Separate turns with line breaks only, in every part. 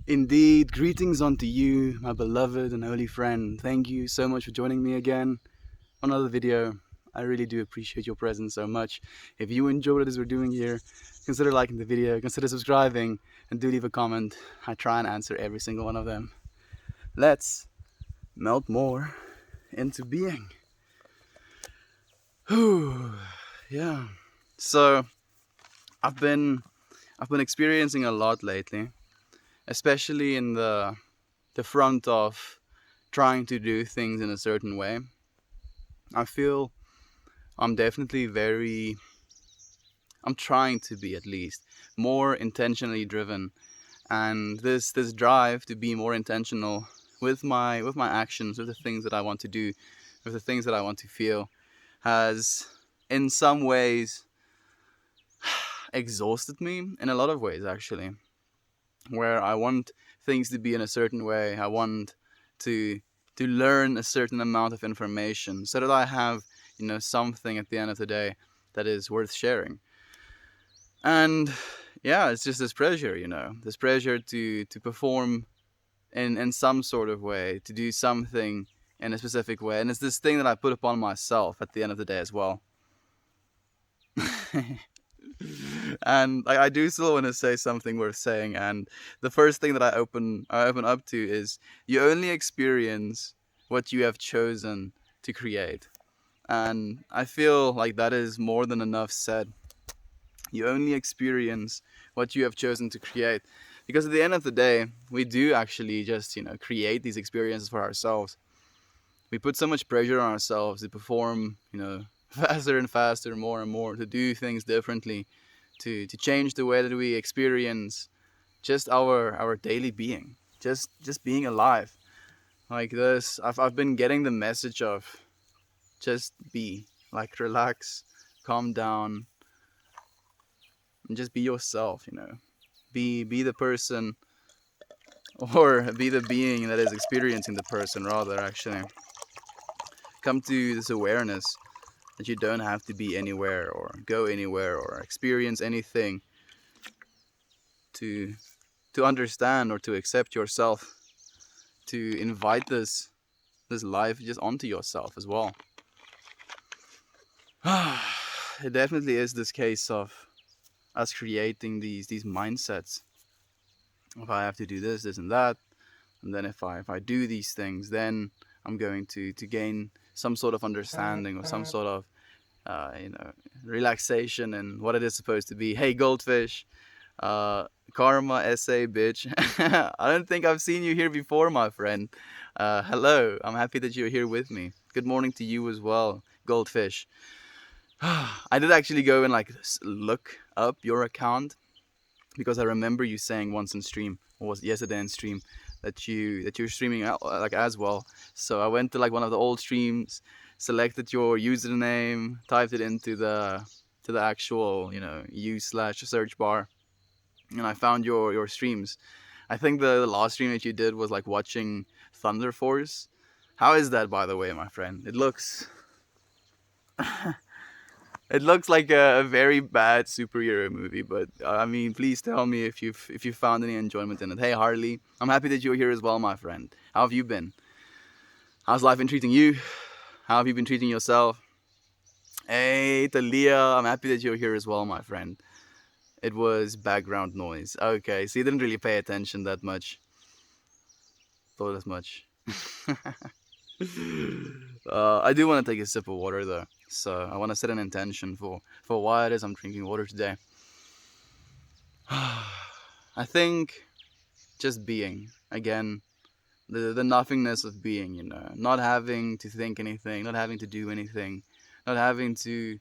Indeed, greetings unto you, my beloved and holy friend. Thank you so much for joining me again on another video. I really do appreciate your presence so much. If you enjoy what it is we're doing here, consider liking the video, consider subscribing, and do leave a comment. I try and answer every single one of them. Let's melt more into being. Whew. Yeah. So I've been experiencing a lot lately, especially in the front of trying to do things in a certain way. I feel I'm definitely I'm trying to be, at least, more intentionally driven, and this drive to be more intentional with my actions, with the things that I want to do, with the things that I want to feel, has in some ways exhausted me in a lot of ways, actually, where I want things to be in a certain way. I want to learn a certain amount of information so that I have, something at the end of the day that is worth sharing. And yeah, it's just this pressure, this pressure to perform in some sort of way, to do something in a specific way. And it's this thing that I put upon myself at the end of the day as well. And I do still want to say something worth saying. And the first thing that I open up to is you only experience what you have chosen to create. And I feel like that is more than enough said. You only experience what you have chosen to create, because at the end of the day, we do actually just create these experiences for ourselves. We put so much pressure on ourselves to perform, faster and faster, more and more, to do things differently, to change the way that we experience just our daily being, just being alive. Like this, I've been getting the message of just be, like, relax, calm down, and just be yourself. Be the person, or be the being that is experiencing the person, rather, actually. Come to this awareness that you don't have to be anywhere or go anywhere or experience anything to understand or to accept yourself, to invite this life just onto yourself as well. It definitely is this case of us creating these mindsets. If I have to do this and that, and then if I do these things, then I'm going to gain some sort of understanding or some sort of relaxation and what it is supposed to be. Hey, Goldfish, karma essay, bitch. I don't think I've seen you here before, my friend. Hello, I'm happy that you're here with me. Good morning to you as well, Goldfish. I did actually go and look up your account, because I remember you saying once in stream, or was it yesterday in stream, that you're streaming out, like, as well. So I went to one of the old streams, selected your username, typed it into the actual u/search bar, and I found your streams. I think the last stream that you did was like watching Thunder Force. How is that, by the way, my friend? It looks it looks like a very bad superhero movie, but I mean, please tell me if you found any enjoyment in it. Hey, Harley, I'm happy that you're here as well, my friend. How have you been? How's life been treating you? How have you been treating yourself? Hey, Talia, I'm happy that you're here as well, my friend. It was background noise. Okay, so you didn't really pay attention that much. Thought as much. I do want to take a sip of water though, so I want to set an intention for why it is I'm drinking water today. I think just being, again, the nothingness of being, not having to think anything, not having to do anything, not having to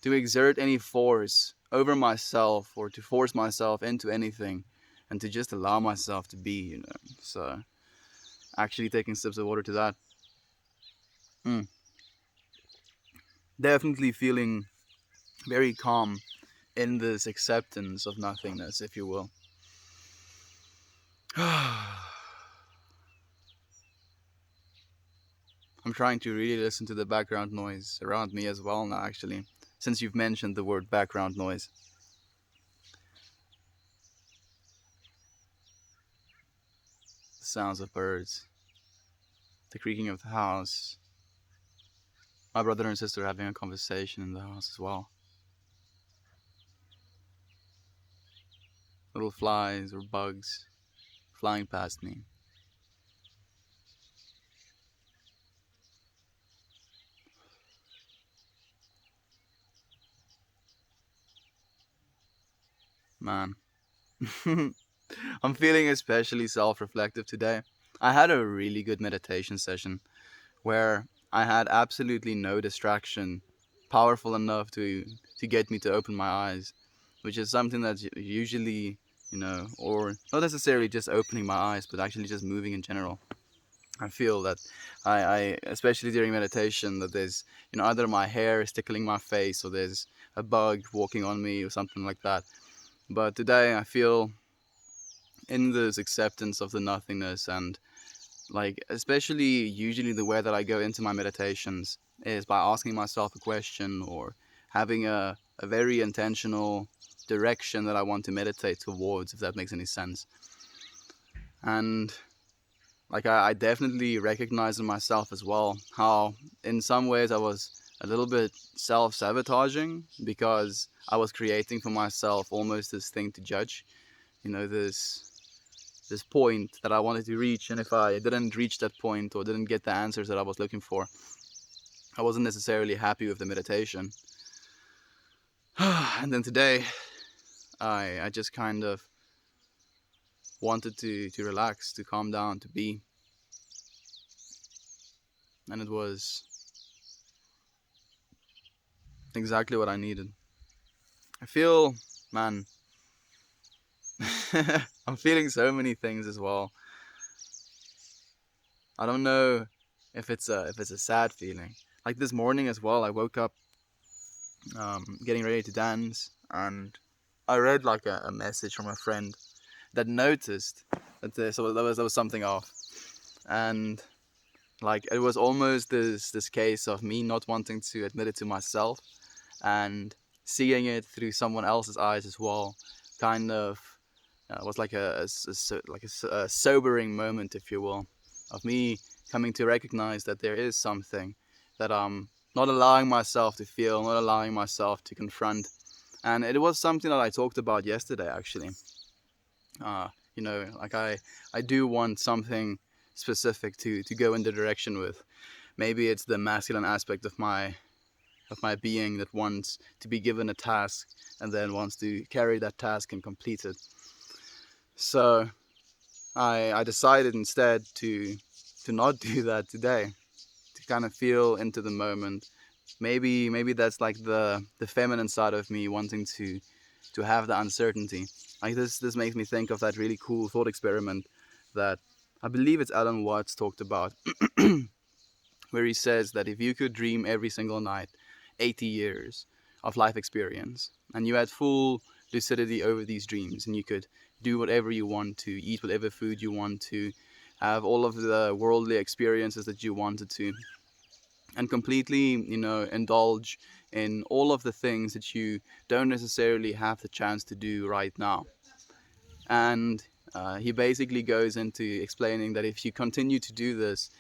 exert any force over myself or to force myself into anything, and to just allow myself to be. So actually taking sips of water to that. Definitely feeling very calm in this acceptance of nothingness, if you will. I'm trying to really listen to the background noise around me as well now, actually, since you've mentioned the word background noise. sounds of birds, the creaking of the house, my brother and sister having a conversation in the house as well. Little flies or bugs flying past me. Man, I'm feeling especially self reflective today. I had a really good meditation session where I had absolutely no distraction powerful enough to get me to open my eyes, which is something that's usually, or not necessarily just opening my eyes, but actually just moving in general. I feel that I especially during meditation, that there's, either my hair is tickling my face or there's a bug walking on me or something like that. But today I feel in this acceptance of the nothingness, and like especially usually the way that I go into my meditations is by asking myself a question or having a very intentional direction that I want to meditate towards, if that makes any sense. And like I definitely recognize in myself as well how in some ways I was a little bit self-sabotaging because I was creating for myself almost this thing to judge, this point that I wanted to reach, and if I didn't reach that point or didn't get the answers that I was looking for, I wasn't necessarily happy with the meditation. And then today I just kind of wanted to relax, to calm down, to be. And it was exactly what I needed. I feel, man, I'm feeling so many things as well. I don't know if it's a sad feeling. Like this morning as well, I woke up getting ready to dance, and I read like a message from a friend that noticed that there was something off, and like it was almost this case of me not wanting to admit it to myself and seeing it through someone else's eyes as well. Kind of was like a sobering moment, if you will, of me coming to recognize that there is something that I'm not allowing myself to feel, not allowing myself to confront. And it was something that I talked about yesterday, actually. Like I do want something specific to go in the direction with. Maybe it's the masculine aspect of my being that wants to be given a task and then wants to carry that task and complete it. So I decided instead to not do that today, to kind of feel into the moment. Maybe that's like the feminine side of me wanting to have the uncertainty. Like this makes me think of that really cool thought experiment that I believe it's Alan Watts talked about, where he says that if you could dream every single night 80 years of life experience, and you had full lucidity over these dreams, and you could do whatever you want to, eat whatever food you want to, have all of the worldly experiences that you wanted to, and completely, indulge in all of the things that you don't necessarily have the chance to do right now. And he basically goes into explaining that if you continue to do this,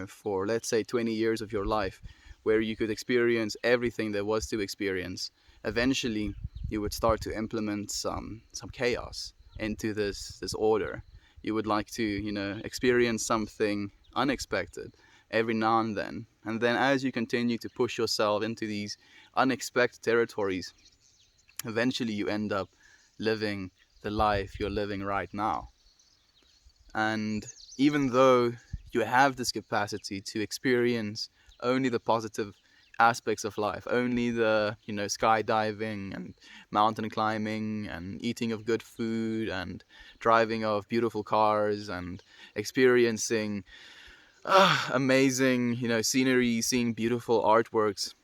for let's say 20 years of your life, where you could experience everything there was to experience, eventually you would start to implement some chaos into this order. You would like to, experience something unexpected every now and then as you continue to push yourself into these unexpected territories, eventually you end up living the life you're living right now. And even though you have this capacity to experience only the positive aspects of life, only the, skydiving and mountain climbing and eating of good food and driving of beautiful cars and experiencing amazing, scenery, seeing beautiful artworks,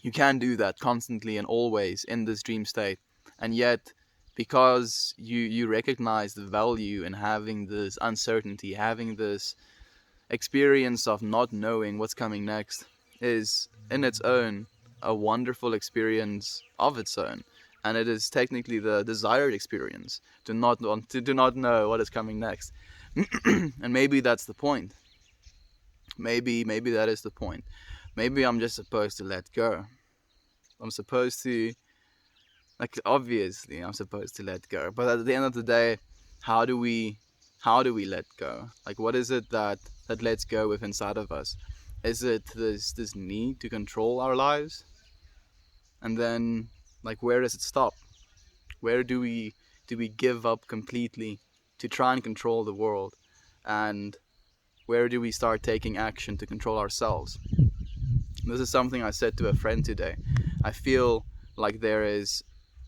you can do that constantly and always in this dream state. And yet, because you recognize the value in having this uncertainty, having this experience of not knowing what's coming next, is in its own a wonderful experience of its own. and it is technically the desired experience to not want to do not know what is coming next. And maybe that's the point. Maybe that is the point. Maybe I'm just supposed to let go. I'm supposed to, like, obviously I'm supposed to let go, but at the end of the day, how do we let go? Like, what is it that lets go with inside of us? Is it this need to control our lives? And then, like, where does it stop? Where do we give up completely to try and control the world? And where do we start taking action to control ourselves? This is something I said to a friend today. I feel like there is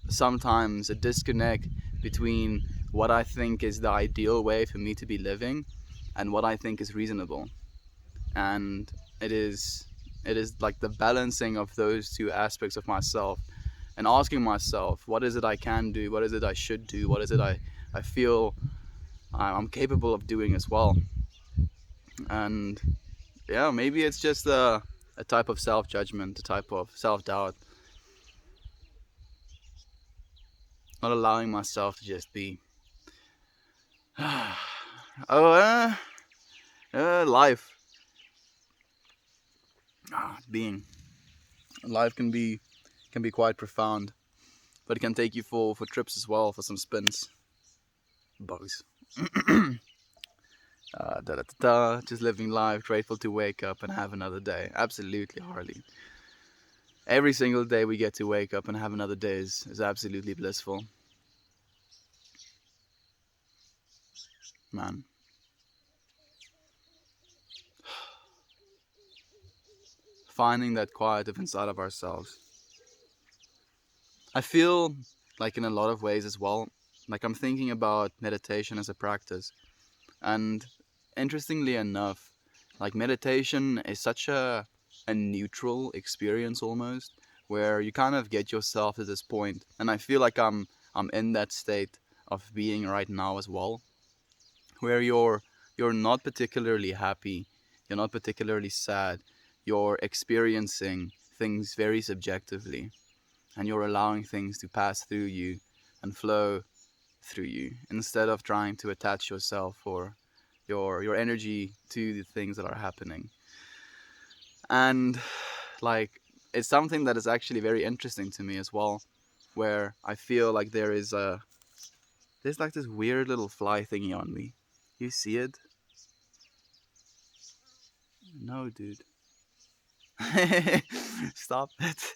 sometimes a disconnect between what I think is the ideal way for me to be living and what I think is reasonable. And it is like the balancing of those two aspects of myself, and asking myself, what is it I can do, what is it I should do, what is it I feel I'm capable of doing as well. And yeah, maybe it's just a type of self-judgment, a type of self-doubt, not allowing myself to just be. Oh, life. Being. Life can be quite profound, but it can take you for trips as well, for some spins. Bugs. Da da da da. Just living life, grateful to wake up and have another day. Absolutely, Harley. Every single day we get to wake up and have another day is absolutely blissful. Man. Finding that quiet of inside of ourselves. I feel like in a lot of ways as well, like I'm thinking about meditation as a practice. And interestingly enough, like meditation is such a neutral experience almost, where you kind of get yourself to this point, and I feel like I'm in that state of being right now as well, where you're not particularly happy, you're not particularly sad, you're experiencing things very subjectively, and you're allowing things to pass through you and flow through you, instead of trying to attach yourself or your energy to the things that are happening. And like, it's something that is actually very interesting to me as well, where I feel like there's like this weird little fly thingy on me. You see it? No, dude. Stop it.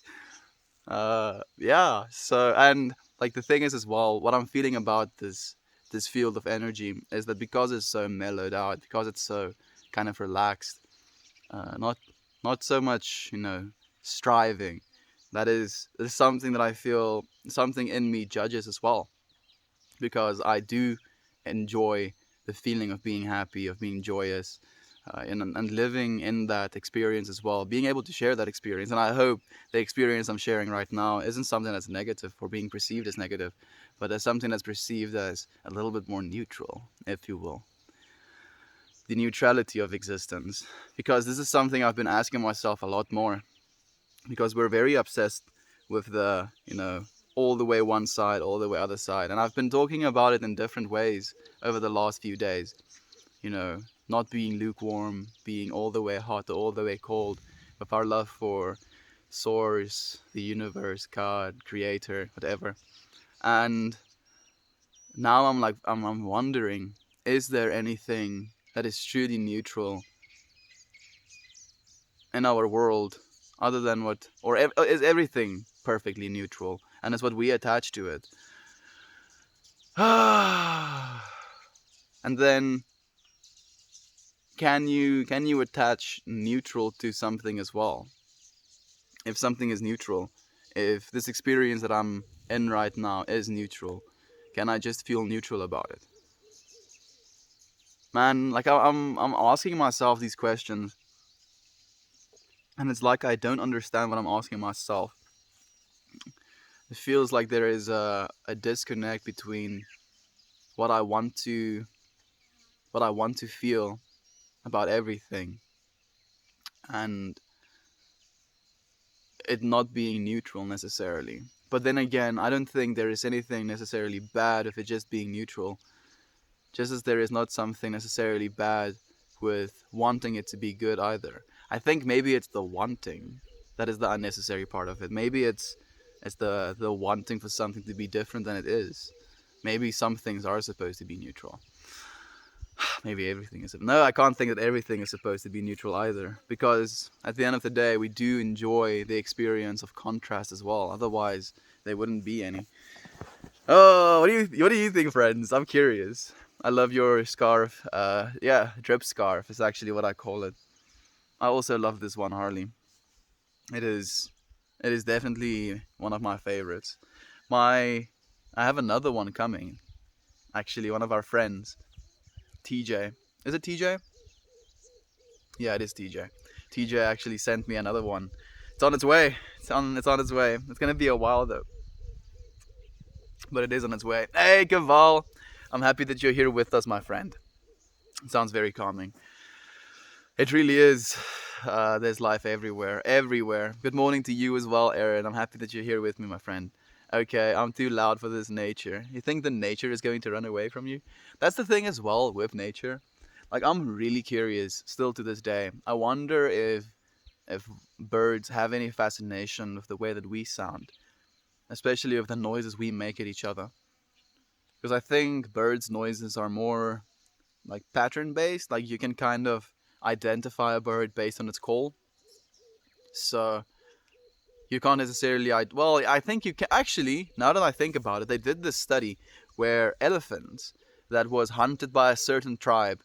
Yeah, so, and like the thing is as well, what I'm feeling about this field of energy is that because it's so mellowed out, because it's so kind of relaxed, not so much, striving. That is something that I feel something in me judges as well, because I do enjoy the feeling of being happy, of being joyous, and living in that experience as well, being able to share that experience. And I hope the experience I'm sharing right now isn't something that's negative or being perceived as negative, but as something that's perceived as a little bit more neutral, if you will. The neutrality of existence. Because this is something I've been asking myself a lot more, because we're very obsessed with the, all the way one side, all the way other side. And I've been talking about it in different ways over the last few days. Not being lukewarm, being all the way hot, all the way cold, with our love for source, the universe, God, creator, whatever. And now I'm wondering, is there anything that is truly neutral in our world, other than what, or is everything perfectly neutral and is what we attach to it? And then, can you attach neutral to something as well? If something is neutral, if this experience that I'm in right now is neutral, can I just feel neutral about it? Man, like I'm asking myself these questions, and it's like I don't understand what I'm asking myself. It feels like there is a disconnect between what I want to feel about everything, and it not being neutral necessarily. But then again, I don't think there is anything necessarily bad with it just being neutral. Just as there is not something necessarily bad with wanting it to be good either. I think maybe it's the wanting that is the unnecessary part of it. Maybe it's the wanting for something to be different than it is. Maybe some things are supposed to be neutral. Maybe everything is. No, I can't think that everything is supposed to be neutral either. Because at the end of the day, we do enjoy the experience of contrast as well. Otherwise, there wouldn't be any. Oh, what do you think, friends? I'm curious. I love your scarf. Yeah, drip scarf is actually what I call it. I also love this one, Harley. It is, it is definitely one of my favorites. My, I have another one coming. Actually, one of our friends, TJ. Is it TJ? Yeah, it is TJ. TJ actually sent me another one. It's on its way. It's on its way. It's gonna be a while though, but it is on its way. Hey, Kaval. I'm happy that you're here with us, my friend. It sounds very calming. It really is. There's life everywhere, everywhere. Good morning to you as well, Aaron. I'm happy that you're here with me, my friend. Okay, I'm too loud for this nature. You think the nature is going to run away from you? That's the thing as well with nature. Like, I'm really curious still to this day. I wonder if birds have any fascination with the way that we sound, especially with the noises we make at each other. Because I think birds' noises are more like pattern based. Like, you can kind of identify a bird based on its call. So you can't necessarily. Well, I think you can actually. Now that I think about it, they did this study where elephants that was hunted by a certain tribe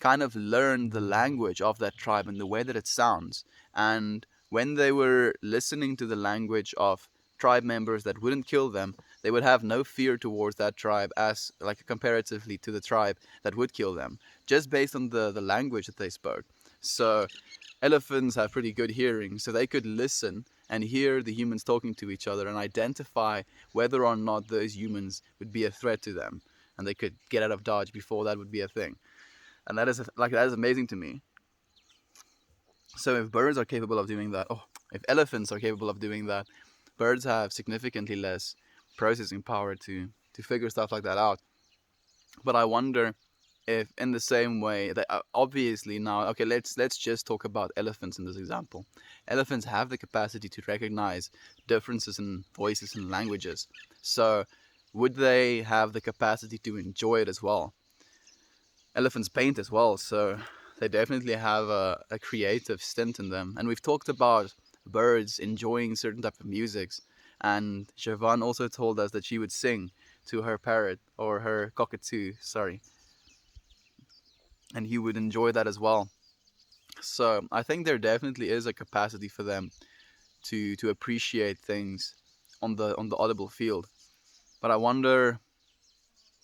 kind of learned the language of that tribe and the way that it sounds. And when they were listening to the language of tribe members that wouldn't kill them, they would have no fear towards that tribe as like comparatively to the tribe that would kill them, just based on the language that they spoke. So elephants have pretty good hearing, so they could listen and hear the humans talking to each other and identify whether or not those humans would be a threat to them, and they could get out of dodge before that would be a thing. And that is that is amazing to me. So if birds are capable of doing that, oh, if elephants are capable of doing that, birds have significantly less processing power to figure stuff like that out. But I wonder if in the same way that obviously now, okay, let's just talk about elephants in this example. Elephants have the capacity to recognize differences in voices and languages. So would they have the capacity to enjoy it as well? Elephants paint as well, so they definitely have a creative stint in them. And we've talked about birds enjoying certain type of musics, and Siobhan also told us that she would sing to her parrot or her cockatoo, sorry, and he would enjoy that as well. So I think there definitely is a capacity for them to appreciate things on the audible field. But I wonder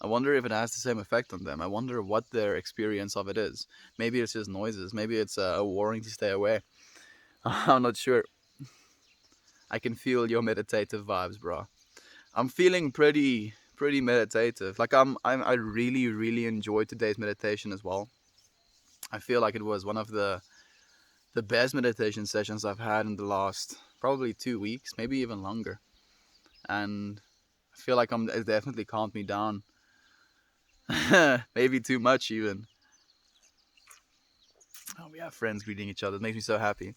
if it has the same effect on them. I wonder what their experience of it is. Maybe it's just noises. Maybe it's a warning to stay away. I'm not sure. I can feel your meditative vibes, bro. I'm feeling pretty meditative. Like I really really enjoyed today's meditation as well. I feel like it was one of the best meditation sessions I've had in the last probably 2 weeks, maybe even longer. And I feel like it definitely calmed me down. Maybe too much even. Oh, we have friends greeting each other. It makes me so happy.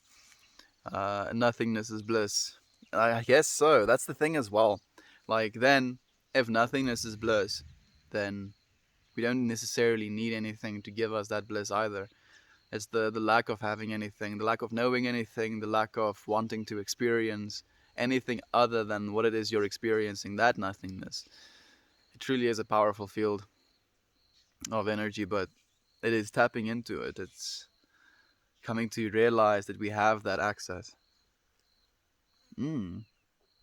Nothingness is bliss. I guess so. That's the thing as well. Like then, if nothingness is bliss, then we don't necessarily need anything to give us that bliss either. It's the lack of having anything, the lack of knowing anything, the lack of wanting to experience anything other than what it is you're experiencing, that nothingness. It truly is a powerful field of energy, but it is tapping into it. It's coming to realize that we have that access. Mm.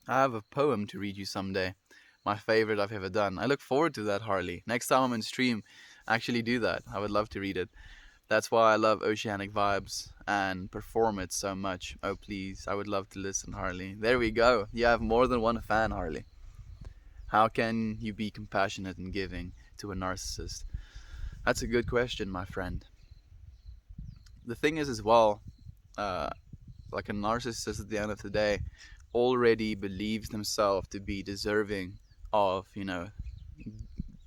I have a poem to read you someday. My favorite I've ever done. I look forward to that, Harley. Next time I'm in stream, actually do that. I would love to read it. That's why I love Oceanic Vibes and perform it so much. Oh, please. I would love to listen, Harley. There we go. You have more than one fan, Harley. How can you be compassionate and giving to a narcissist? That's a good question, my friend. The thing is, as well, uh, like a narcissist at the end of the day, already believes themselves to be deserving of,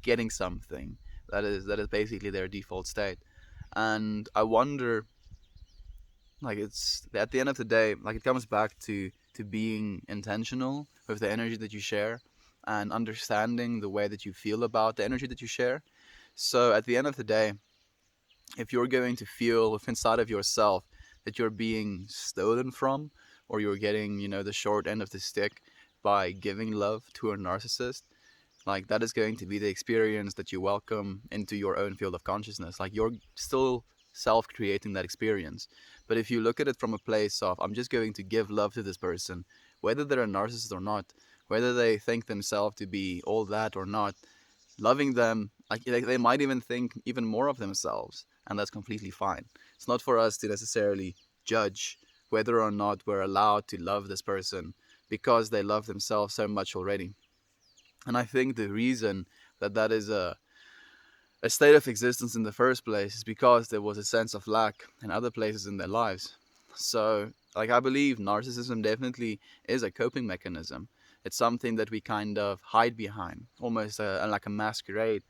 getting something. That is basically their default state. And I wonder, like, it's at the end of the day, like, it comes back to being intentional with the energy that you share, and understanding the way that you feel about the energy that you share. So at the end of the day, if you're going to feel within inside of yourself that you're being stolen from, or you're getting, the short end of the stick by giving love to a narcissist, like, that is going to be the experience that you welcome into your own field of consciousness. Like, you're still self creating that experience. But if you look at it from a place of, I'm just going to give love to this person, whether they're a narcissist or not, whether they think themselves to be all that or not, loving them, like, they might even think even more of themselves, and that's completely fine. It's not for us to necessarily judge whether or not we're allowed to love this person because they love themselves so much already. And I think the reason that that is a state of existence in the first place is because there was a sense of lack in other places in their lives. So, like, I believe narcissism definitely is a coping mechanism. It's something that we kind of hide behind, almost like a masquerade,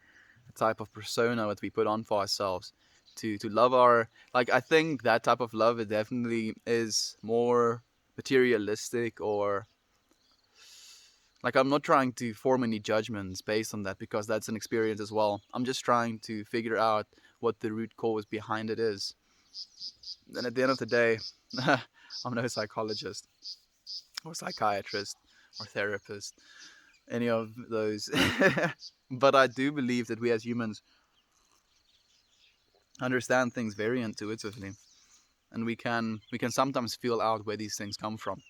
a type of persona that we put on for ourselves to love our. Like, I think that type of love, it definitely is more materialistic, or, like, I'm not trying to form any judgments based on that, because that's an experience as well. I'm just trying to figure out what the root cause behind it is. And at the end of the day, I'm no psychologist or psychiatrist or therapist, any of those. But I do believe that we as humans understand things very intuitively, and we can sometimes feel out where these things come from.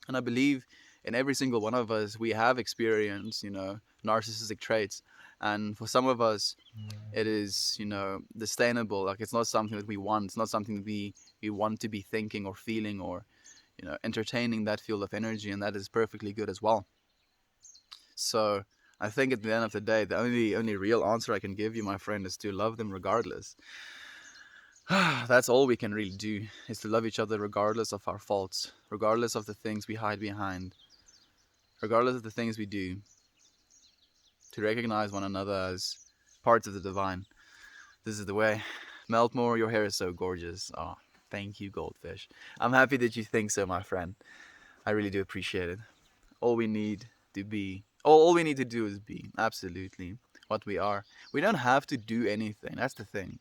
And I believe in every single one of us, we have experienced, narcissistic traits. And for some of us, it is, disdainable. Like, it's not something that we want. It's not something that we want to be thinking or feeling, or, entertaining that field of energy. And that is perfectly good as well. So I think at the end of the day, the only real answer I can give you, my friend, is to love them regardless. That's all we can really do, is to love each other regardless of our faults, regardless of the things we hide behind, regardless of the things we do, to recognize one another as parts of the divine. This is the way. Meltmore, your hair is so gorgeous. Oh, thank you, Goldfish. I'm happy that you think so, my friend. I really do appreciate it. All we need to be, all we need to do is be, absolutely, what we are. We don't have to do anything. That's the thing.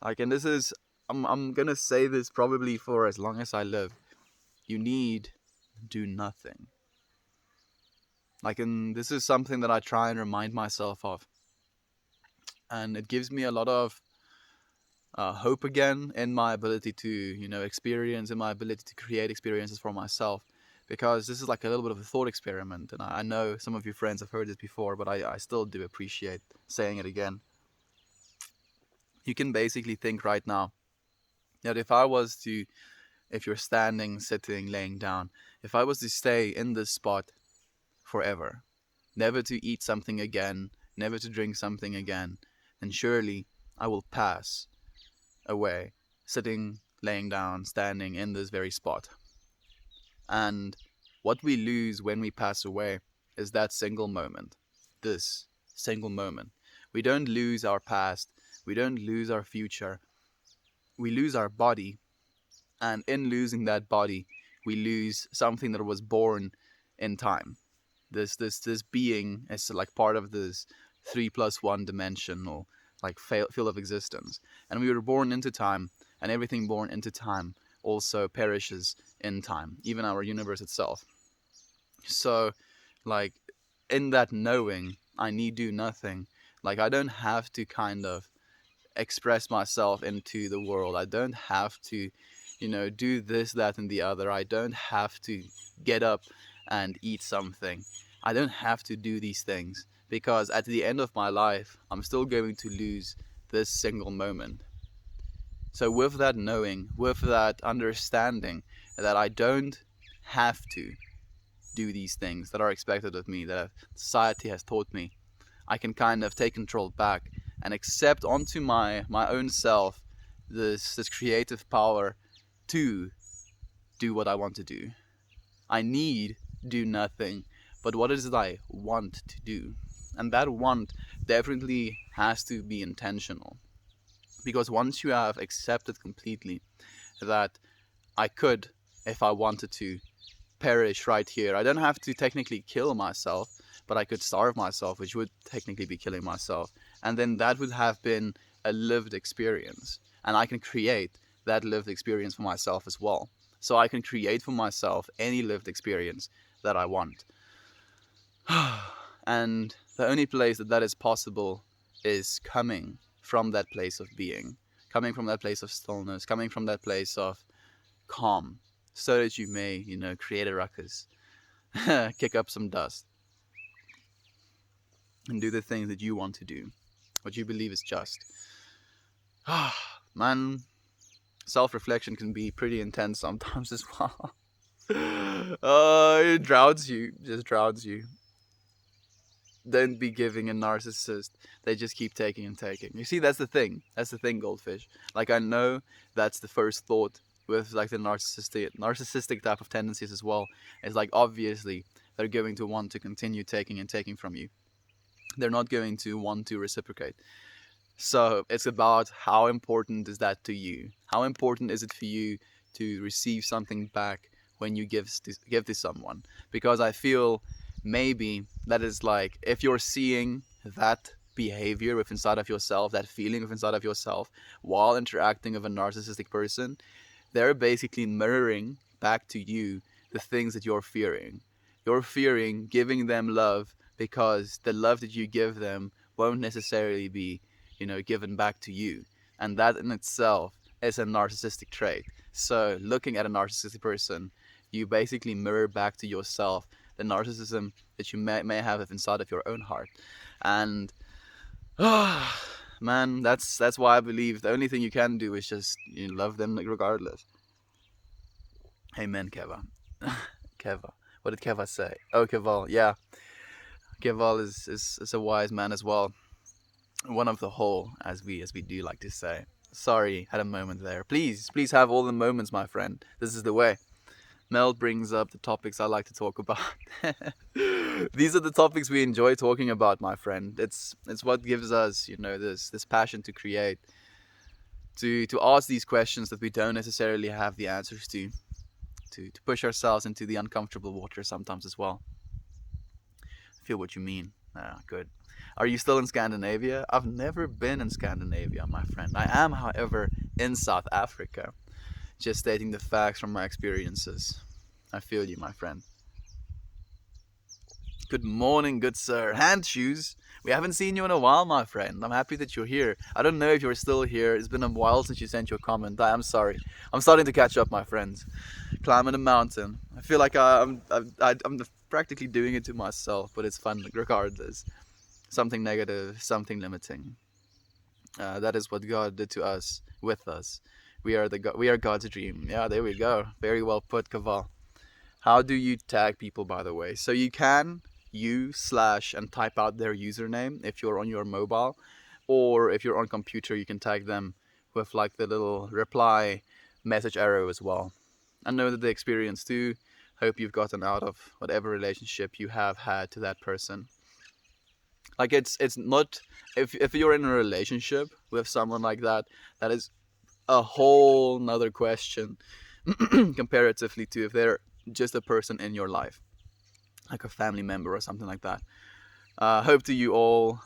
Like, and this is, I'm gonna say this probably for as long as I live. You need do nothing. Like, and this is something that I try and remind myself of. And it gives me a lot of hope again in my ability to, experience, in my ability to create experiences for myself. Because this is like a little bit of a thought experiment. And I know some of you friends have heard this before, but I still do appreciate saying it again. You can basically think right now that if you're standing, sitting, laying down, if I was to stay in this spot forever, never to eat something again, never to drink something again, then surely I will pass away, sitting, laying down, standing in this very spot. And what we lose when we pass away is that single moment, this single moment. We don't lose our past, we don't lose our future, we lose our body. And in losing that body, we lose something that was born in time. This being is like part of this 3+1 dimensional, like, field of existence. And we were born into time, and everything born into time also perishes in time, even our universe itself. So, like, in that knowing, I need do nothing. Like, I don't have to kind of express myself into the world. I don't have to, do this, that, and the other. I don't have to get up and eat something. I don't have to do these things, because at the end of my life, I'm still going to lose this single moment. So with that knowing, with that understanding that I don't have to do these things that are expected of me, that society has taught me, I can kind of take control back and accept onto my own self this creative power to do what I want to do. I need do nothing, but what is it I want to do? And that want definitely has to be intentional. Because once you have accepted completely that I could, if I wanted to, perish right here, I don't have to technically kill myself, but I could starve myself, which would technically be killing myself. And then that would have been a lived experience. And I can create that lived experience for myself as well. So I can create for myself any lived experience that I want. And the only place that that is possible is coming from that place of being, coming from that place of stillness, coming from that place of calm, so that you may, create a ruckus, kick up some dust, and do the things that you want to do, what you believe is just. Man, self-reflection can be pretty intense sometimes as well. It drowns you, just drowns you. Don't be giving a narcissist. They just keep taking and taking. You see, that's the thing. That's the thing, Goldfish. Like, I know that's the first thought with like the narcissistic type of tendencies as well. It's like, obviously they're going to want to continue taking and taking from you. They're not going to want to reciprocate. So it's about how important is that to you? How important is it for you to receive something back when you give to someone? Because I feel maybe that is like, if you're seeing that behavior with inside of yourself, that feeling with inside of yourself while interacting with a narcissistic person, they're basically mirroring back to you the things that you're fearing. You're fearing giving them love because the love that you give them won't necessarily be, given back to you. And that in itself is a narcissistic trait. So looking at a narcissistic person, you basically mirror back to yourself the narcissism that you may have inside of your own heart. And man, that's why I believe the only thing you can do is just love them regardless. Amen, Keva. Keva. What did Keva say? Oh, Keval. Yeah, Keval is a wise man as well. One of the whole, as we do like to say. Sorry, had a moment there. Please have all the moments, my friend. This is the way. Mel brings up the topics I like to talk about. These are the topics we enjoy talking about, my friend. It's what gives us, this passion to create, to ask these questions that we don't necessarily have the answers to push ourselves into the uncomfortable water sometimes as well. I feel what you mean. Good. Are you still in Scandinavia? I've never been in Scandinavia, my friend. I am, however, in South Africa. Just stating the facts from my experiences. I feel you, my friend. Good morning, good sir. Hand shoes. We haven't seen you in a while, my friend. I'm happy that you're here. I don't know if you're still here. It's been a while since you sent your comment. I am sorry. I'm starting to catch up, my friends. Climbing a mountain. I feel like I'm practically doing it to myself, but it's fun regardless. Something negative, something limiting. That is what God did to us, with us. We are God's dream. Yeah, there we go. Very well put, Kaval. How do you tag people, by the way? So you can / and type out their username if you're on your mobile, or if you're on computer, you can tag them with like the little reply message arrow as well. I know that the experience too. Hope you've gotten out of whatever relationship you have had to that person. Like it's not, if you're in a relationship with someone like that, that is a whole nother question comparatively to if they're just a person in your life, like a family member or something like that. Hope to you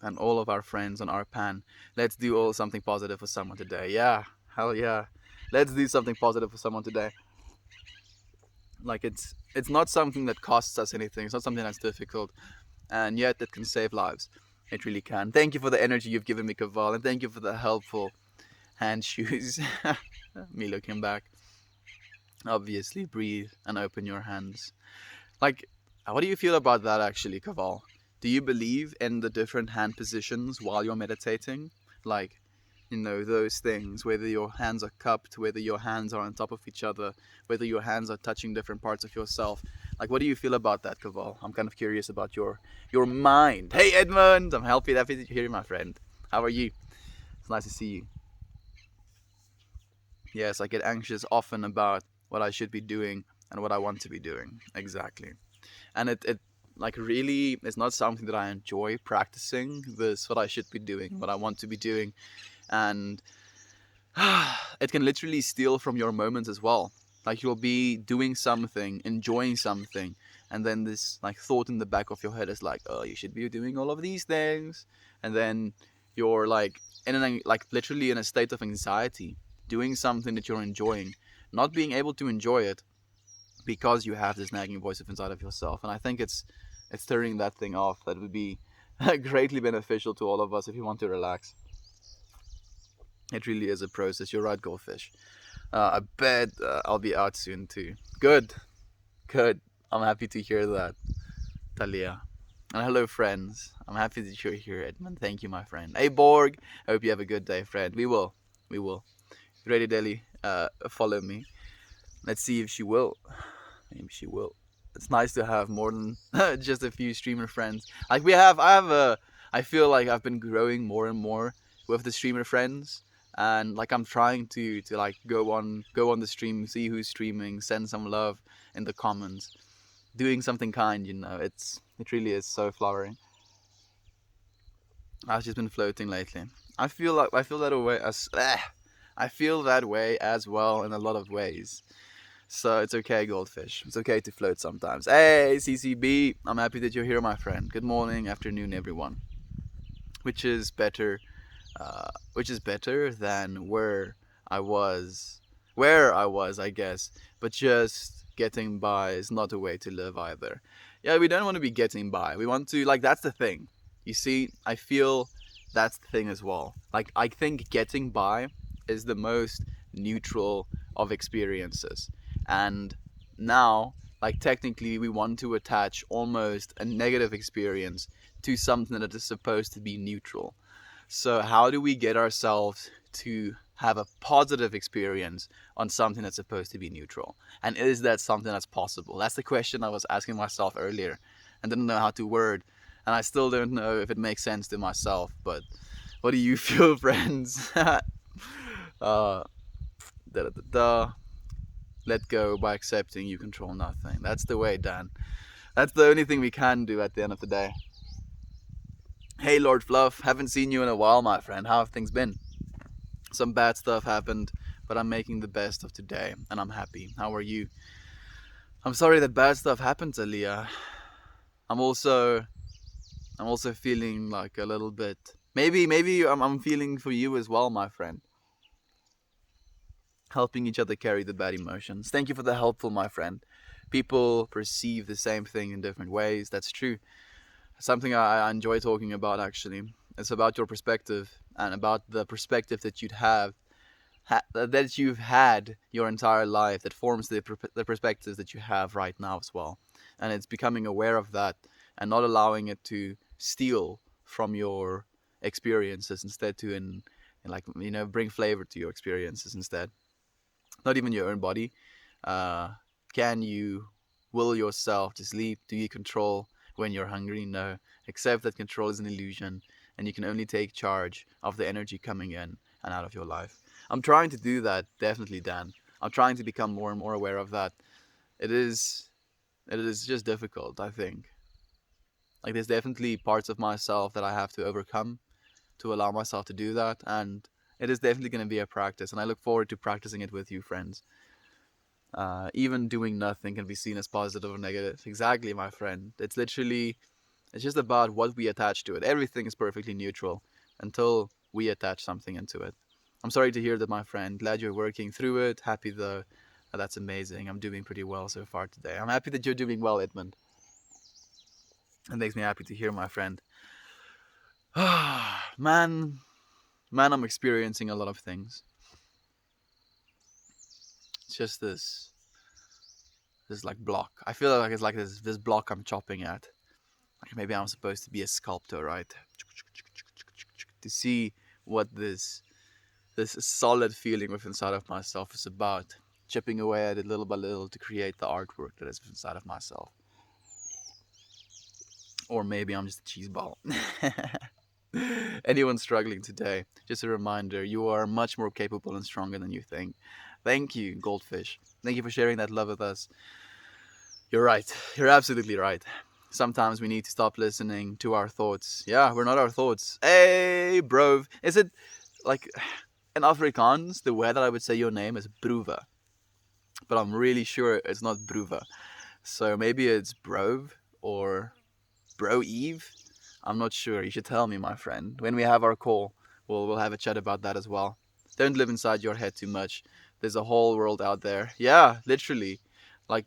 and all of our friends on our pan. Let's do all something positive for someone today. Yeah, hell yeah. Let's do something positive for someone today. Like it's not something that costs us anything. It's not something that's difficult, and yet it can save lives. It really can. Thank you for the energy you've given me, Kaval, and thank you for the helpful hand shoes. Me looking back. Obviously, breathe and open your hands. Like, what do you feel about that actually, Kaval? Do you believe in the different hand positions while you're meditating? Like, those things, whether your hands are cupped, whether your hands are on top of each other, whether your hands are touching different parts of yourself. Like, what do you feel about that, Kaval? I'm kind of curious about your mind. Hey, Edmund! I'm happy to hear you, my friend. How are you? It's nice to see you. Yes, I get anxious often about what I should be doing and what I want to be doing. Exactly. And it like really is not something that I enjoy practicing, this what I should be doing, what I want to be doing. And it can literally steal from your moments as well. Like you'll be doing something, enjoying something, and then this like thought in the back of your head is like, oh, you should be doing all of these things. And then you're like like literally in a state of anxiety, doing something that you're enjoying, not being able to enjoy it because you have this nagging voice of inside of yourself. And I think it's turning that thing off that would be greatly beneficial to all of us if you want to relax. It really is a process. You're right, Goldfish. I bet I'll be out soon too. Good, good. I'm happy to hear that, Talia. And hello, friends. I'm happy that you're here, Edmund. Thank you, my friend. Hey, Borg. I hope you have a good day, friend. We will. We will. Ready, Deli? Follow me. Let's see if she will. Maybe she will. It's nice to have more than just a few streamer friends. Like we have, I feel like I've been growing more and more with the streamer friends, and like I'm trying to like go on the stream, see who's streaming, send some love in the comments, doing something kind. It really is so flowering. I've just been floating lately. I feel that way as I feel that way as well in a lot of ways. So it's okay, Goldfish. It's okay to float sometimes. Hey, CCB, I'm happy that you're here, my friend. Good morning, afternoon, everyone. Which is better? Which is better than where I was, I guess. But just getting by is not a way to live either. Yeah, we don't want to be getting by. We want to, like, that's the thing. You see, I feel that's the thing as well. Like, I think getting by is the most neutral of experiences. And now, like, technically, we want to attach almost a negative experience to something that is supposed to be neutral. So how do we get ourselves to have a positive experience on something that's supposed to be neutral? And is that something that's possible? That's the question I was asking myself earlier and didn't know how to word. And I still don't know if it makes sense to myself. But what do you feel, friends? Da, da, da, da. Let go by accepting you control nothing. That's the way, Dan. That's the only thing we can do at the end of the day. Hey, Lord Fluff, haven't seen you in a while, my friend. How have things been? Some bad stuff happened, but I'm making the best of today, and I'm happy. How are you? I'm sorry that bad stuff happened, Aaliyah. I'm also feeling like a little bit. Maybe I'm feeling for you as well, my friend. Helping each other carry the bad emotions. Thank you for the helpful, my friend. People perceive the same thing in different ways. That's true. Something I enjoy talking about, actually. It's about your perspective and about the perspective that that you've had your entire life that forms the perspectives that you have right now as well. And it's becoming aware of that and not allowing it to steal from your experiences, instead to like, bring flavor to your experiences instead. Not even your own body. Can you will yourself to sleep? Do you control when you're hungry? No. Accept that control is an illusion, and you can only take charge of the energy coming in and out of your life. I'm trying to do that, definitely, Dan. I'm trying to become more and more aware of that. It is just difficult, I think. Like, there's definitely parts of myself that I have to overcome to allow myself to do that, and it is definitely going to be a practice, and I look forward to practicing it with you, friends. Even doing nothing can be seen as positive or negative. Exactly, my friend. It's just about what we attach to it. Everything is perfectly neutral until we attach something into it. I'm sorry to hear that, my friend. Glad you're working through it. Happy though. That's amazing. I'm doing pretty well so far today. I'm happy that you're doing well, Edmund. It makes me happy to hear, my friend. Man, I'm experiencing a lot of things. It's just this like block. I feel like it's like this block I'm chopping at. Like maybe I'm supposed to be a sculptor, right? To see what this solid feeling within inside of myself is about. Chipping away at it little by little to create the artwork that is inside of myself. Or maybe I'm just a cheese ball. Anyone struggling today, just a reminder, you are much more capable and stronger than you think. Thank you, goldfish. Thank you for sharing that love with us. You're right. You're absolutely right. Sometimes we need to stop listening to our thoughts. Yeah, we're not our thoughts. Hey, bro. Is it like in Afrikaans, the way that I would say your name is Bruva, but I'm really sure it's not Bruva. So maybe it's Brove or Bro Eve. I'm not sure. You should tell me, my friend. When we have our call, we'll have a chat about that as well. Don't live inside your head too much. There's a whole world out there. Yeah, literally. Like,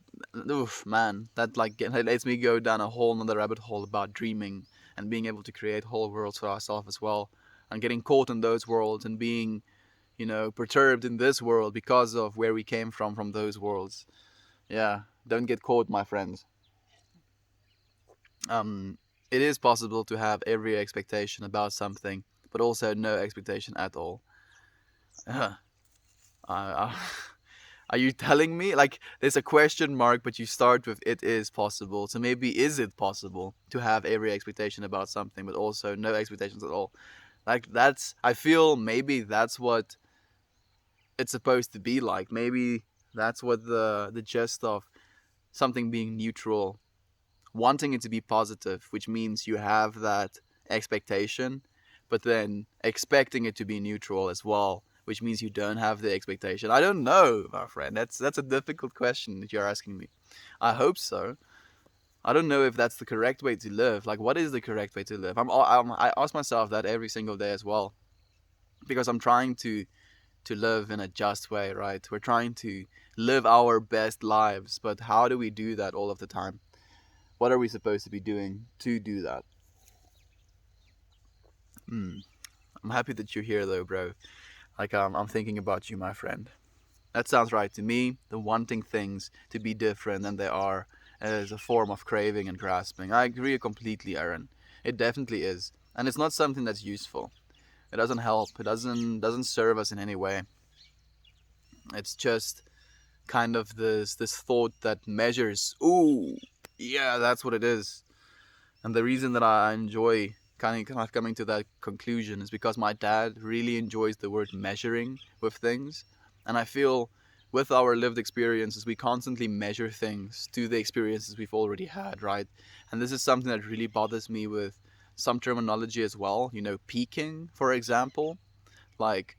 oof, man, that lets me go down a whole another rabbit hole about dreaming and being able to create whole worlds for ourselves as well, and getting caught in those worlds and being, perturbed in this world because of where we came from those worlds. Yeah, don't get caught, my friends. um, it is possible to have every expectation about something, but also no expectation at all. uh, uh, are you telling me like there's a question mark, but you start with it is possible? So maybe is it possible to have every expectation about something, but also no expectations at all? Like I feel maybe that's what it's supposed to be like. Maybe that's what the gist of something being neutral, wanting it to be positive, which means you have that expectation, but then expecting it to be neutral as well, which means you don't have the expectation. I don't know, my friend. That's a difficult question that you're asking me. I hope so. I don't know if that's the correct way to live. Like, what is the correct way to live? I ask myself that every single day as well, because I'm trying to live in a just way, right? We're trying to live our best lives, but how do we do that all of the time? What are we supposed to be doing to do that? Hmm. I'm happy that you're here, though, bro. Like, I'm thinking about you, my friend. That sounds right to me. The wanting things to be different than they are is a form of craving and grasping. I agree completely, Aaron. It definitely is, and it's not something that's useful. It doesn't help. It doesn't serve us in any way. It's just kind of this thought that measures. Ooh, yeah, that's what it is. And the reason that I enjoy kind of coming to that conclusion is because my dad really enjoys the word measuring with things. And I feel with our lived experiences, we constantly measure things to the experiences we've already had, right? And this is something that really bothers me with some terminology as well. Peaking, for example. Like,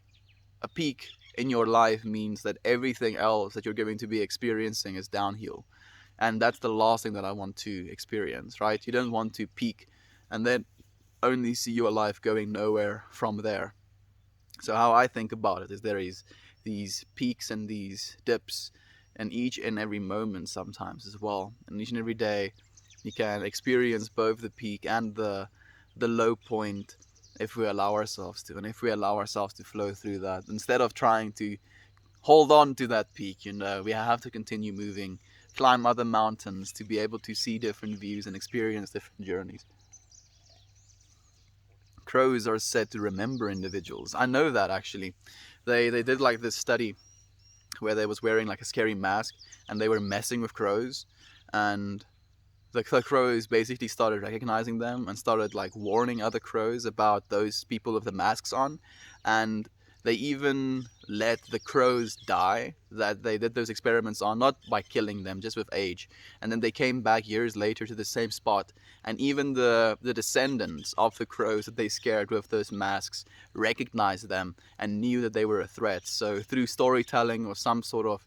a peak in your life means that everything else that you're going to be experiencing is downhill, and that's the last thing that I want to experience, right? You don't want to peak and then only see your life going nowhere from there. So how I think about it is there is these peaks and these dips in each and every moment sometimes as well. And each and every day you can experience both the peak and the low point if we allow ourselves to, and if we allow ourselves to flow through that instead of trying to hold on to that peak. We have to continue moving, climb other mountains to be able to see different views and experience different journeys. Crows are said to remember individuals. I know that actually. They did like this study where they was wearing like a scary mask and they were messing with crows, and the crows basically started recognizing them and started like warning other crows about those people with the masks on. And they even let the crows die that they did those experiments on, not by killing them, just with age. And then they came back years later to the same spot, and even the descendants of the crows that they scared with those masks recognized them and knew that they were a threat. So through storytelling or some sort of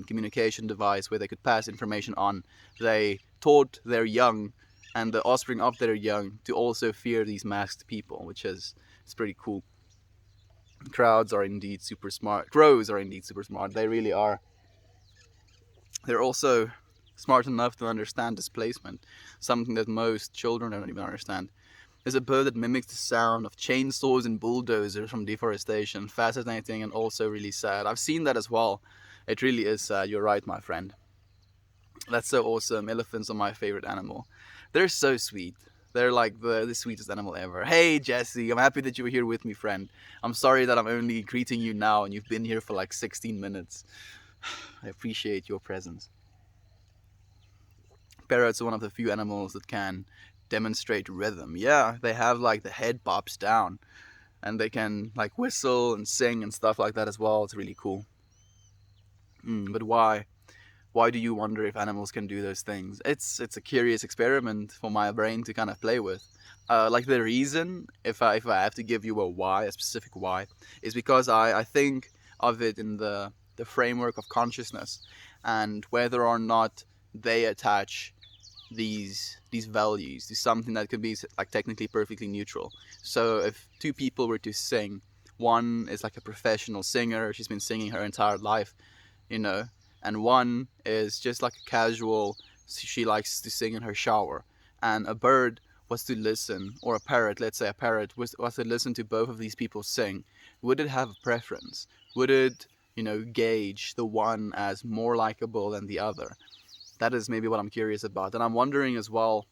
communication device where they could pass information on, they taught their young and the offspring of their young to also fear these masked people, which is it's pretty cool. Crowds are indeed super smart. Crows are indeed super smart. They really are. They're also smart enough to understand displacement, something that most children don't even understand. There's a bird that mimics the sound of chainsaws and bulldozers from deforestation. Fascinating and also really sad. I've seen that as well. It really is sad. You're right, my friend. That's so awesome. Elephants are my favorite animal. They're so sweet. They're like the sweetest animal ever. Hey, Jesse, I'm happy that you were here with me, friend. I'm sorry that I'm only greeting you now and you've been here for like 16 minutes. I appreciate your presence. Parrots are one of the few animals that can demonstrate rhythm. Yeah, they have like the head bops down and they can like whistle and sing and stuff like that as well. It's really cool. But why? Why do you wonder if animals can do those things? It's a curious experiment for my brain to kind of play with. Like the reason, if I have to give you a why, a specific why, is because I think of it in the framework of consciousness, and whether or not they attach these values to something that could be like technically perfectly neutral. So if two people were to sing, one is like a professional singer, she's been singing her entire life, you know, and one is just like a casual, she likes to sing in her shower, and a bird was to listen, or a parrot, let's say a parrot was to listen to both of these people sing, would it have a preference? Would it, gauge the one as more likable than the other? That is maybe what I'm curious about. And I'm wondering as well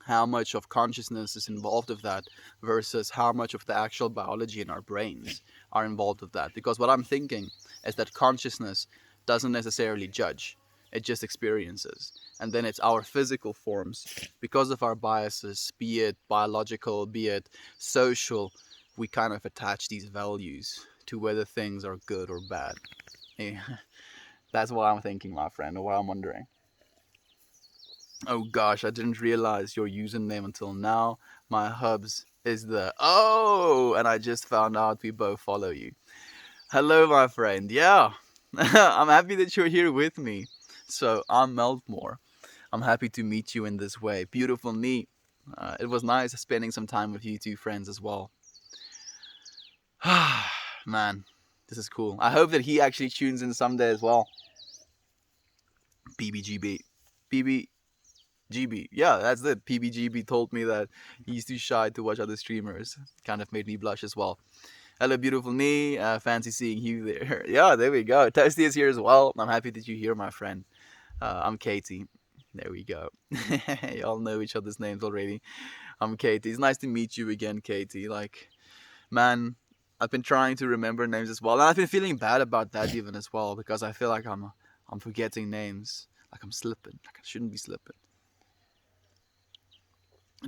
how much of consciousness is involved with that versus how much of the actual biology in our brains are involved with that. Because what I'm thinking is that consciousness doesn't necessarily judge, it just experiences. And then it's our physical forms, because of our biases, be it biological, be it social, we kind of attach these values to whether things are good or bad. Yeah. That's what I'm thinking, my friend, or what I'm wondering. Oh gosh, I didn't realize your username until now. My hubs is the and I just found out we both follow you. Hello, my friend. Yeah, I'm happy that you're here with me. So I'm Meltmore. I'm happy to meet you in this way. Beautiful, neat. It was nice spending some time with you two friends as well. Man, this is cool. I hope that he actually tunes in someday as well. PBGB. PBGB. Yeah, that's it. PBGB told me that he's too shy to watch other streamers. Kind of made me blush as well. Hello, beautiful me. Fancy seeing you there. Yeah, there we go. Toasty is here as well. I'm happy that you're here, my friend. I'm Katie. There we go. Y'all know each other's names already. I'm Katie. It's nice to meet you again, Katie. Like, man, I've been trying to remember names as well, and I've been feeling bad about that even as well, because I feel like I'm forgetting names. Like I'm slipping. Like I shouldn't be slipping.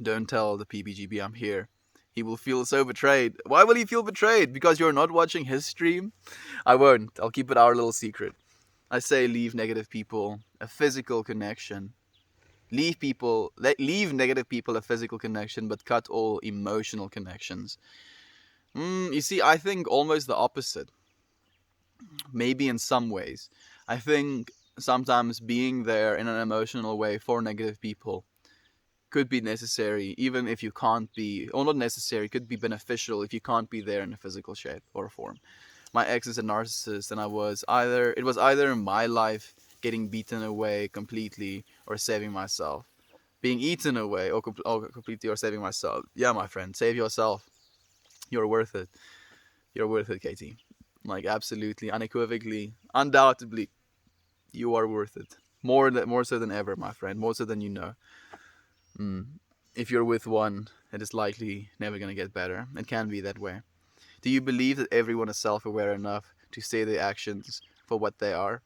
Don't tell the PBGB I'm here. He will feel so betrayed. Why will he feel betrayed? Because you're not watching his stream? I won't. I'll keep it our little secret. I say leave negative people a physical connection. Leave negative people a physical connection, but cut all emotional connections. You see, I think almost the opposite. Maybe in some ways. I think sometimes being there in an emotional way for negative people could be necessary, even if you can't be, or not necessary, could be beneficial if you can't be there in a physical shape or form. My ex is a narcissist, and it was either in my life getting beaten away completely or saving myself. Being eaten away or completely or saving myself. Yeah, my friend, save yourself. You're worth it. You're worth it, Katie. Like absolutely, unequivocally, undoubtedly, you are worth it. More so than ever, my friend. More so than you know. If you're with one, it is likely never gonna get better. It can be that way. Do you believe that everyone is self-aware enough to see their actions for what they are?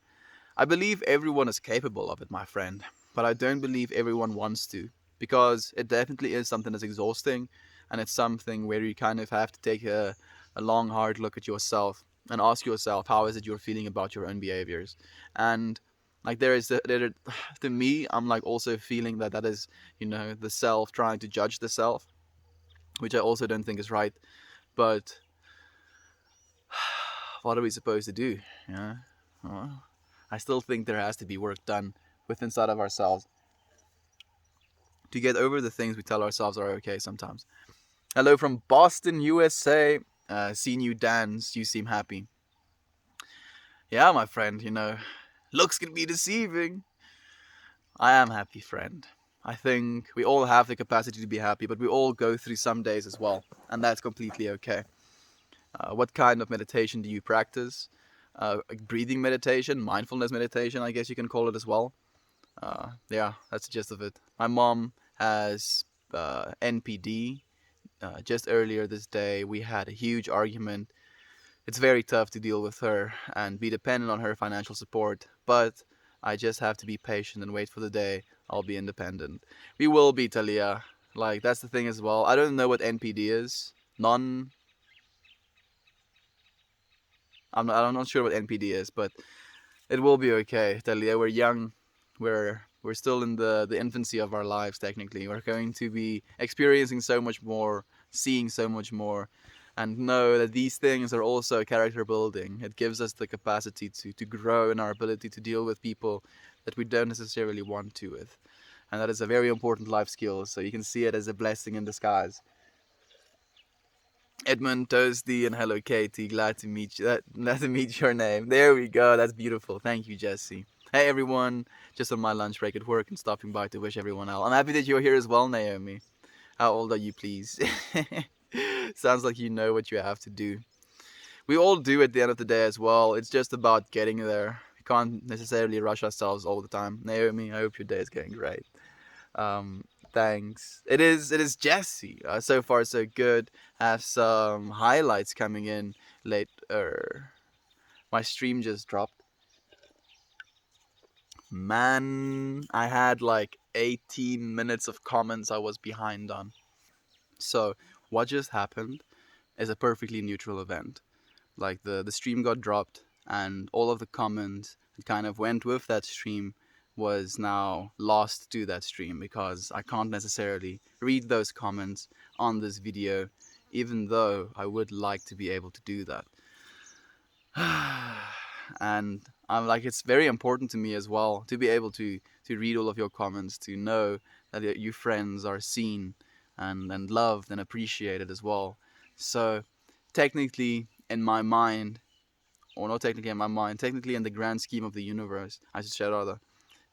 I believe everyone is capable of it, my friend, but I don't believe everyone wants to, because it definitely is something that's exhausting, and it's something where you kind of have to take a long, hard look at yourself and ask yourself, how is it you're feeling about your own behaviors? And like to me, I'm like also feeling that is, the self trying to judge the self, which I also don't think is right. But what are we supposed to do? Yeah, well, I still think there has to be work done within inside of ourselves to get over the things we tell ourselves are okay sometimes. Hello from Boston, USA. Seeing you dance, you seem happy. Yeah, my friend, looks can be deceiving. I am happy, friend. I think we all have the capacity to be happy, but we all go through some days as well, and that's completely okay. What kind of meditation do you practice? Like breathing meditation, mindfulness meditation, I guess you can call it as well. Yeah, that's the gist of it. My mom has NPD. Just earlier this day, we had a huge argument. It's very tough to deal with her and be dependent on her financial support, but I just have to be patient and wait for the day I'll be independent. We will be, Talia. Like, that's the thing as well. I don't know what NPD is. I'm not sure what NPD is, but It will be okay, Talia. We're young. We're still in the infancy of our lives. Technically, we're going to be experiencing so much more, seeing so much more, and know that these things are also character building. It gives us the capacity to grow in our ability to deal with people that we don't necessarily want to with, and that is a very important life skill. So you can see it as a blessing in disguise. Edmund Toasty and Hello Katie, glad to meet you. Glad to meet your name. There we go. That's beautiful. Thank you, Jesse. Hey everyone, just on my lunch break at work and stopping by to wish everyone well. I'm happy that you're here as well, Naomi. How old are you, please? Sounds like you know what you have to do. We all do at the end of the day as well. It's just about getting there. We can't necessarily rush ourselves all the time. Naomi, I hope your day is going great. Um, Thanks. It is Jesse. So far so good. Have some highlights coming in later. My stream just dropped. Man, I had like 18 minutes of comments I was behind on. So what just happened is a perfectly neutral event. Like the stream got dropped, and all of the comments that kind of went with that stream was now lost to that stream, because I can't necessarily read those comments on this video, even though I would like to be able to do that. And I'm like, it's very important to me as well to be able to read all of your comments, to know that you friends are seen and loved and appreciated as well. So technically in my mind, or not technically in my mind, technically in the grand scheme of the universe, I should say rather,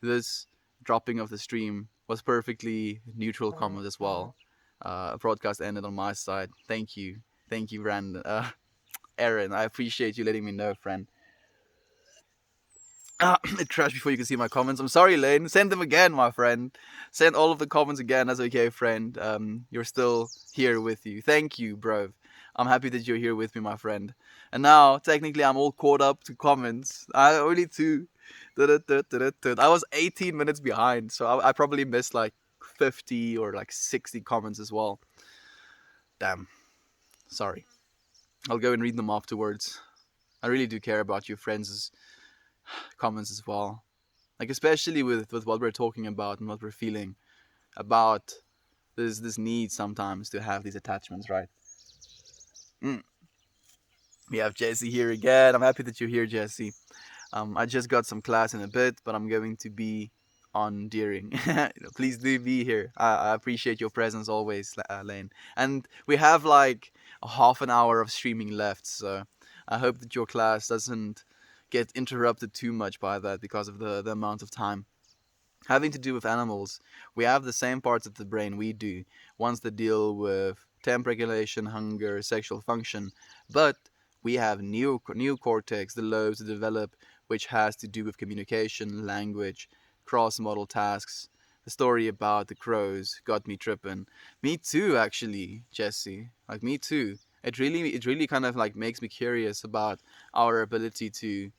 this dropping of the stream was perfectly neutral comment as well. Broadcast ended on my side. Thank you, Brandon. Aaron, I appreciate you letting me know, friend. It crashed before you can see my comments. I'm sorry, Lane. Send them again, my friend. Send all of the comments again. That's okay, friend. You're still here with you. Thank you, bro. I'm happy that you're here with me, my friend. And now, technically, I'm all caught up to comments. I only two. I was 18 minutes behind, so I probably missed like 50 or like 60 comments as well. Damn. Sorry. I'll go and read them afterwards. I really do care about your friends' comments as well. Like, especially with what we're talking about and what we're feeling about this need sometimes to have these attachments, right? Mm. We have Jesse here again. I'm happy that you're here, Jesse. I just got some class in a bit, but I'm going to be on Deering. Please do be here. I appreciate your presence always, Lane. And we have like a half an hour of streaming left, so I hope that your class doesn't get interrupted too much by that because of the amount of time. Having to do with animals, we have the same parts of the brain we do, ones that deal with temp regulation, hunger, sexual function, but we have neocortex, the lobes that develop, which has to do with communication, language, cross-modal tasks. The story about the crows got me tripping. Me too, actually, Jesse. Like, me too. It really kind of like makes me curious about our ability to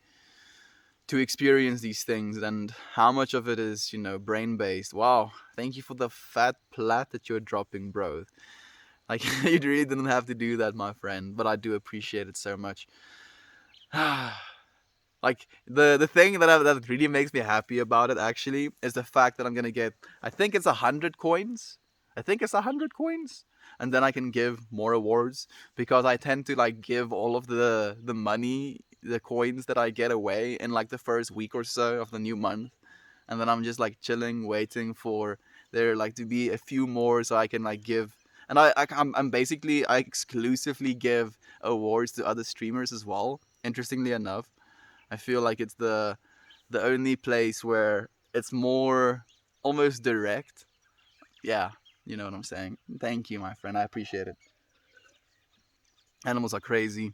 experience these things and how much of it is, brain based. Wow, thank you for the fat plat that you're dropping, bro. Like, you really didn't have to do that, my friend, but I do appreciate it so much. Like, the thing that really makes me happy about it actually is the fact that I'm gonna get, I think it's 100 coins. I think it's 100 coins, and then I can give more awards, because I tend to like give all of the money, the coins that I get away in like the first week or so of the new month, and then I'm just like chilling, waiting for there like to be a few more so I can like give. And I'm basically, I exclusively give awards to other streamers as well. Interestingly enough, I feel like it's the only place where it's more almost direct. Yeah, you know what I'm saying. Thank you, my friend. I appreciate it. Animals are crazy.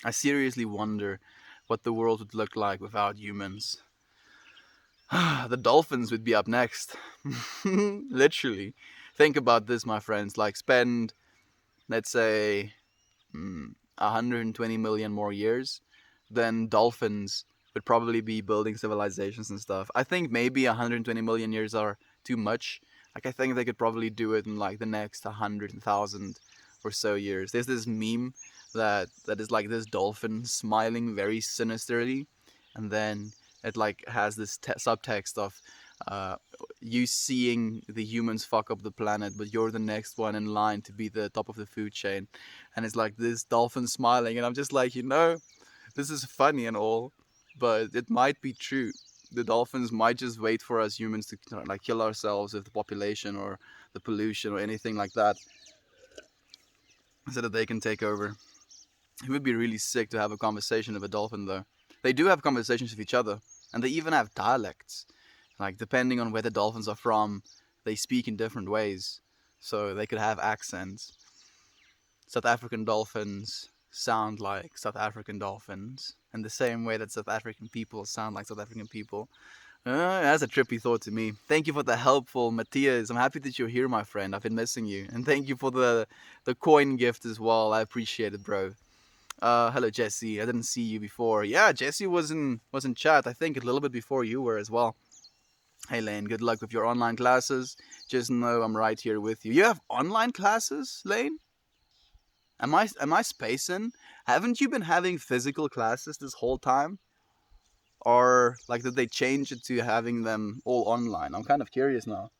I seriously wonder what the world would look like without humans. The dolphins would be up next. Literally. Think about this, my friends. Like, spend, let's say, 120 million more years, then dolphins would probably be building civilizations and stuff. I think maybe 120 million years are too much. Like, I think they could probably do it in like the next 100,000 or so years. There's this meme that is like this dolphin smiling very sinisterly, and then it like has this subtext of uh, you seeing the humans fuck up the planet, but you're the next one in line to be the top of the food chain. And it's like this dolphin smiling, and I'm just like, this is funny and all, but it might be true. The dolphins might just wait for us humans to like kill ourselves with the population or the pollution or anything like that, so that they can take over. It would be really sick to have a conversation with a dolphin, though. They do have conversations with each other, and they even have dialects. Like, depending on where the dolphins are from, they speak in different ways. So they could have accents. South African dolphins sound like South African dolphins, in the same way that South African people sound like South African people. That's a trippy thought to me. Thank you for the helpful, Matthias. I'm happy that you're here, my friend. I've been missing you. And thank you for the coin gift as well. I appreciate it, bro. Hello, Jesse. I didn't see you before. Yeah, Jesse was in chat. I think a little bit before you were as well. Hey, Lane. Good luck with your online classes. Just know I'm right here with you. You have online classes, Lane? Am I spacing? Haven't you been having physical classes this whole time? Or like did they change it to having them all online? I'm kind of curious now.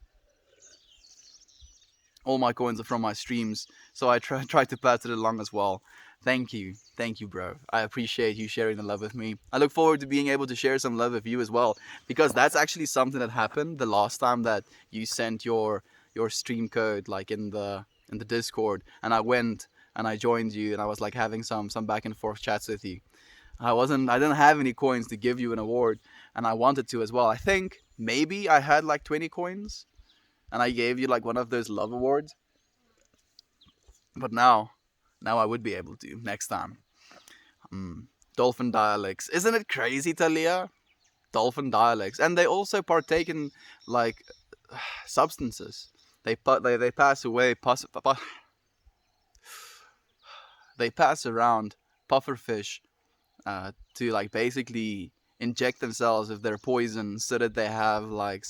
All my coins are from my streams, so I try to pass it along as well. Thank you, bro. I appreciate you sharing the love with me. I look forward to being able to share some love with you as well, because that's actually something that happened the last time that you sent your stream code like in the Discord, and I went and I joined you, and I was like having some back and forth chats with you. I didn't have any coins to give you an award, and I wanted to as well. I think maybe I had like 20 coins, and I gave you like one of those love awards. But now I would be able to next time. Dolphin dialects, isn't it crazy, Talia? Dolphin dialects, and they also partake in like substances. They pass away. They pass around pufferfish to like basically inject themselves with their poison so that they have like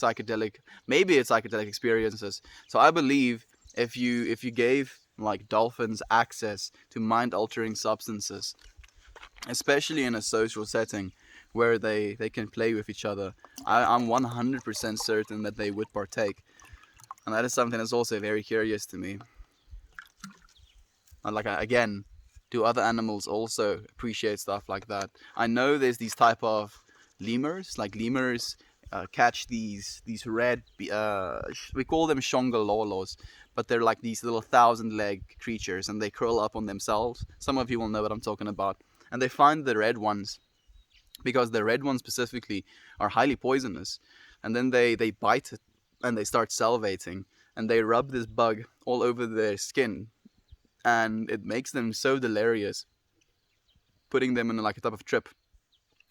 maybe it's psychedelic experiences. So I believe if you gave like dolphins access to mind altering substances, especially in a social setting where they can play with each other, I'm 100% certain that they would partake. And that is something that's also very curious to me. And like again, do other animals also appreciate stuff like that? I know there's these type of lemurs. Like lemurs catch these red. We call them shongololos, but they're like these little 1,000-leg creatures, and they curl up on themselves. Some of you will know what I'm talking about. And they find the red ones because the red ones specifically are highly poisonous, and then they bite it and they start salivating, and they rub this bug all over their skin, and it makes them so delirious, putting them in like a type of trip.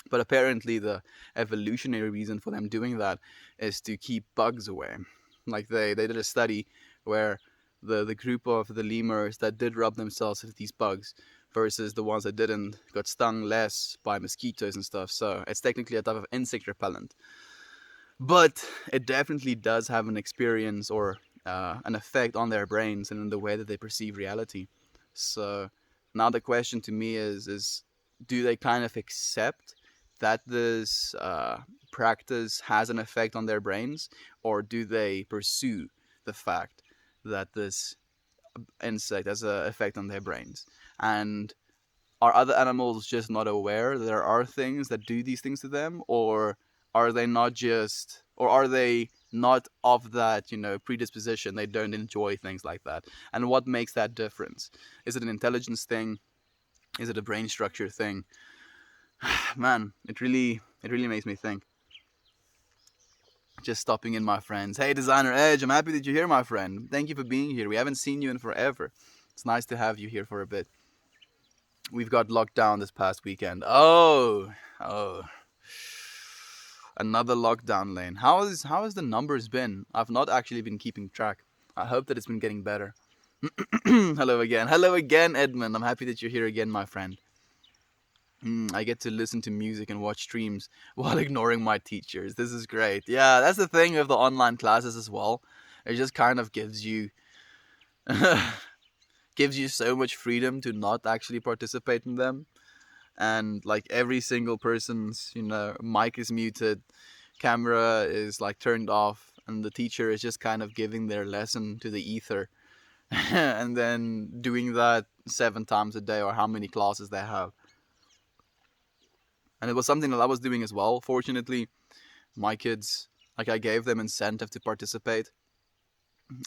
But apparently the evolutionary reason for them doing that is to keep bugs away. Like they did a study where the group of the lemurs that did rub themselves with these bugs versus the ones that didn't got stung less by mosquitoes and stuff. So it's technically a type of insect repellent. But it definitely does have an experience or an effect on their brains and in the way that they perceive reality. So now the question to me is do they kind of accept that this practice has an effect on their brains, or do they pursue the fact that this insect has an effect on their brains? And are other animals just not aware that there are things that do these things to them, or are they not of that predisposition? They don't enjoy things like that. And what makes that difference? Is it an intelligence thing? Is it a brain structure thing? Man, it really makes me think. Just stopping in, my friends. Hey, Designer Edge, I'm happy that you're here, my friend. Thank you for being here. We haven't seen you in forever. It's nice to have you here for a bit. We've got locked down this past weekend. Oh, another lockdown, Lane. How has the numbers been? I've not actually been keeping track. I hope that it's been getting better. Hello again, Edmund. I'm happy that you're here again, my friend. I get to listen to music and watch streams while ignoring my teachers. This is great. Yeah, that's the thing with the online classes as well. It just kind of gives you gives you so much freedom to not actually participate in them. and like every single person's, mic is muted, camera is like turned off, and the teacher is just kind of giving their lesson to the ether. And then doing that 7 times a day, or how many classes they have. And it was something that I was doing as well. Fortunately, my kids, like, I gave them incentive to participate.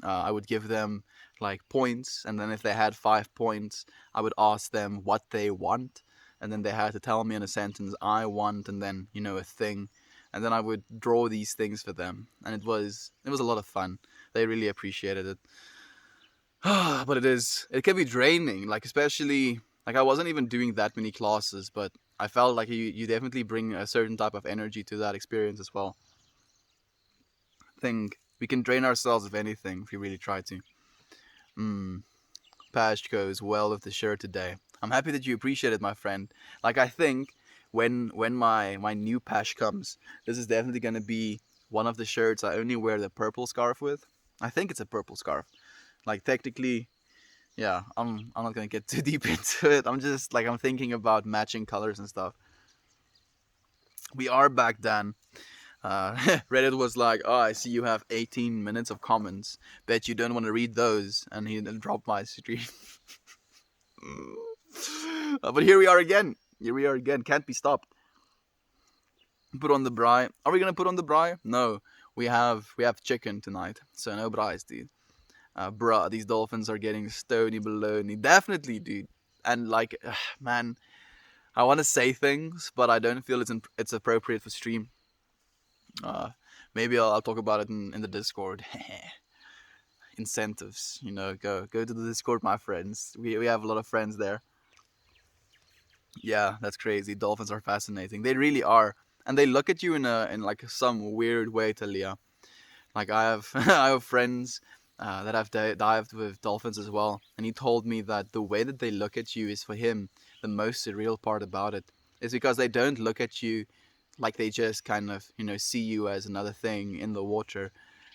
I would give them like points, and then if they had 5 points, I would ask them what they want, and then they had to tell me in a sentence, I want, and then, a thing, and then I would draw these things for them, and it was a lot of fun. They really appreciated it. But it can be draining, like, especially, like, I wasn't even doing that many classes, but I felt like you definitely bring a certain type of energy to that experience as well. I think we can drain ourselves of anything if we really try to. Pash goes well with the shirt today. I'm happy that you appreciate it, my friend. Like, I think when my new Pash comes, this is definitely gonna be one of the shirts I only wear the purple scarf with. I think it's a purple scarf. Like, technically, yeah, I'm not gonna get too deep into it. I'm just like, I'm thinking about matching colors and stuff. We are back, Dan. Reddit was like, "Oh, I see you have 18 minutes of comments. Bet you don't want to read those." And he then dropped my stream. But here we are again. Here we are again. Can't be stopped. Put on the braai. Are we gonna put on the braai? No. We have chicken tonight, so no braais, dude. Bruh, these dolphins are getting stony baloney. Definitely, dude. And like, man, I want to say things, but I don't feel it's appropriate for stream. Uh, Maybe I'll talk about it in the Discord. Incentives, go to the Discord, my friends. We have a lot of friends there. Yeah, that's crazy. Dolphins are fascinating. They really are, and they look at you in like some weird way, Talia. Like, I have I have friends that have dived with dolphins as well, and he told me that the way that they look at you is, for him, the most surreal part about it is because they don't look at you like they just kind of, see you as another thing in the water.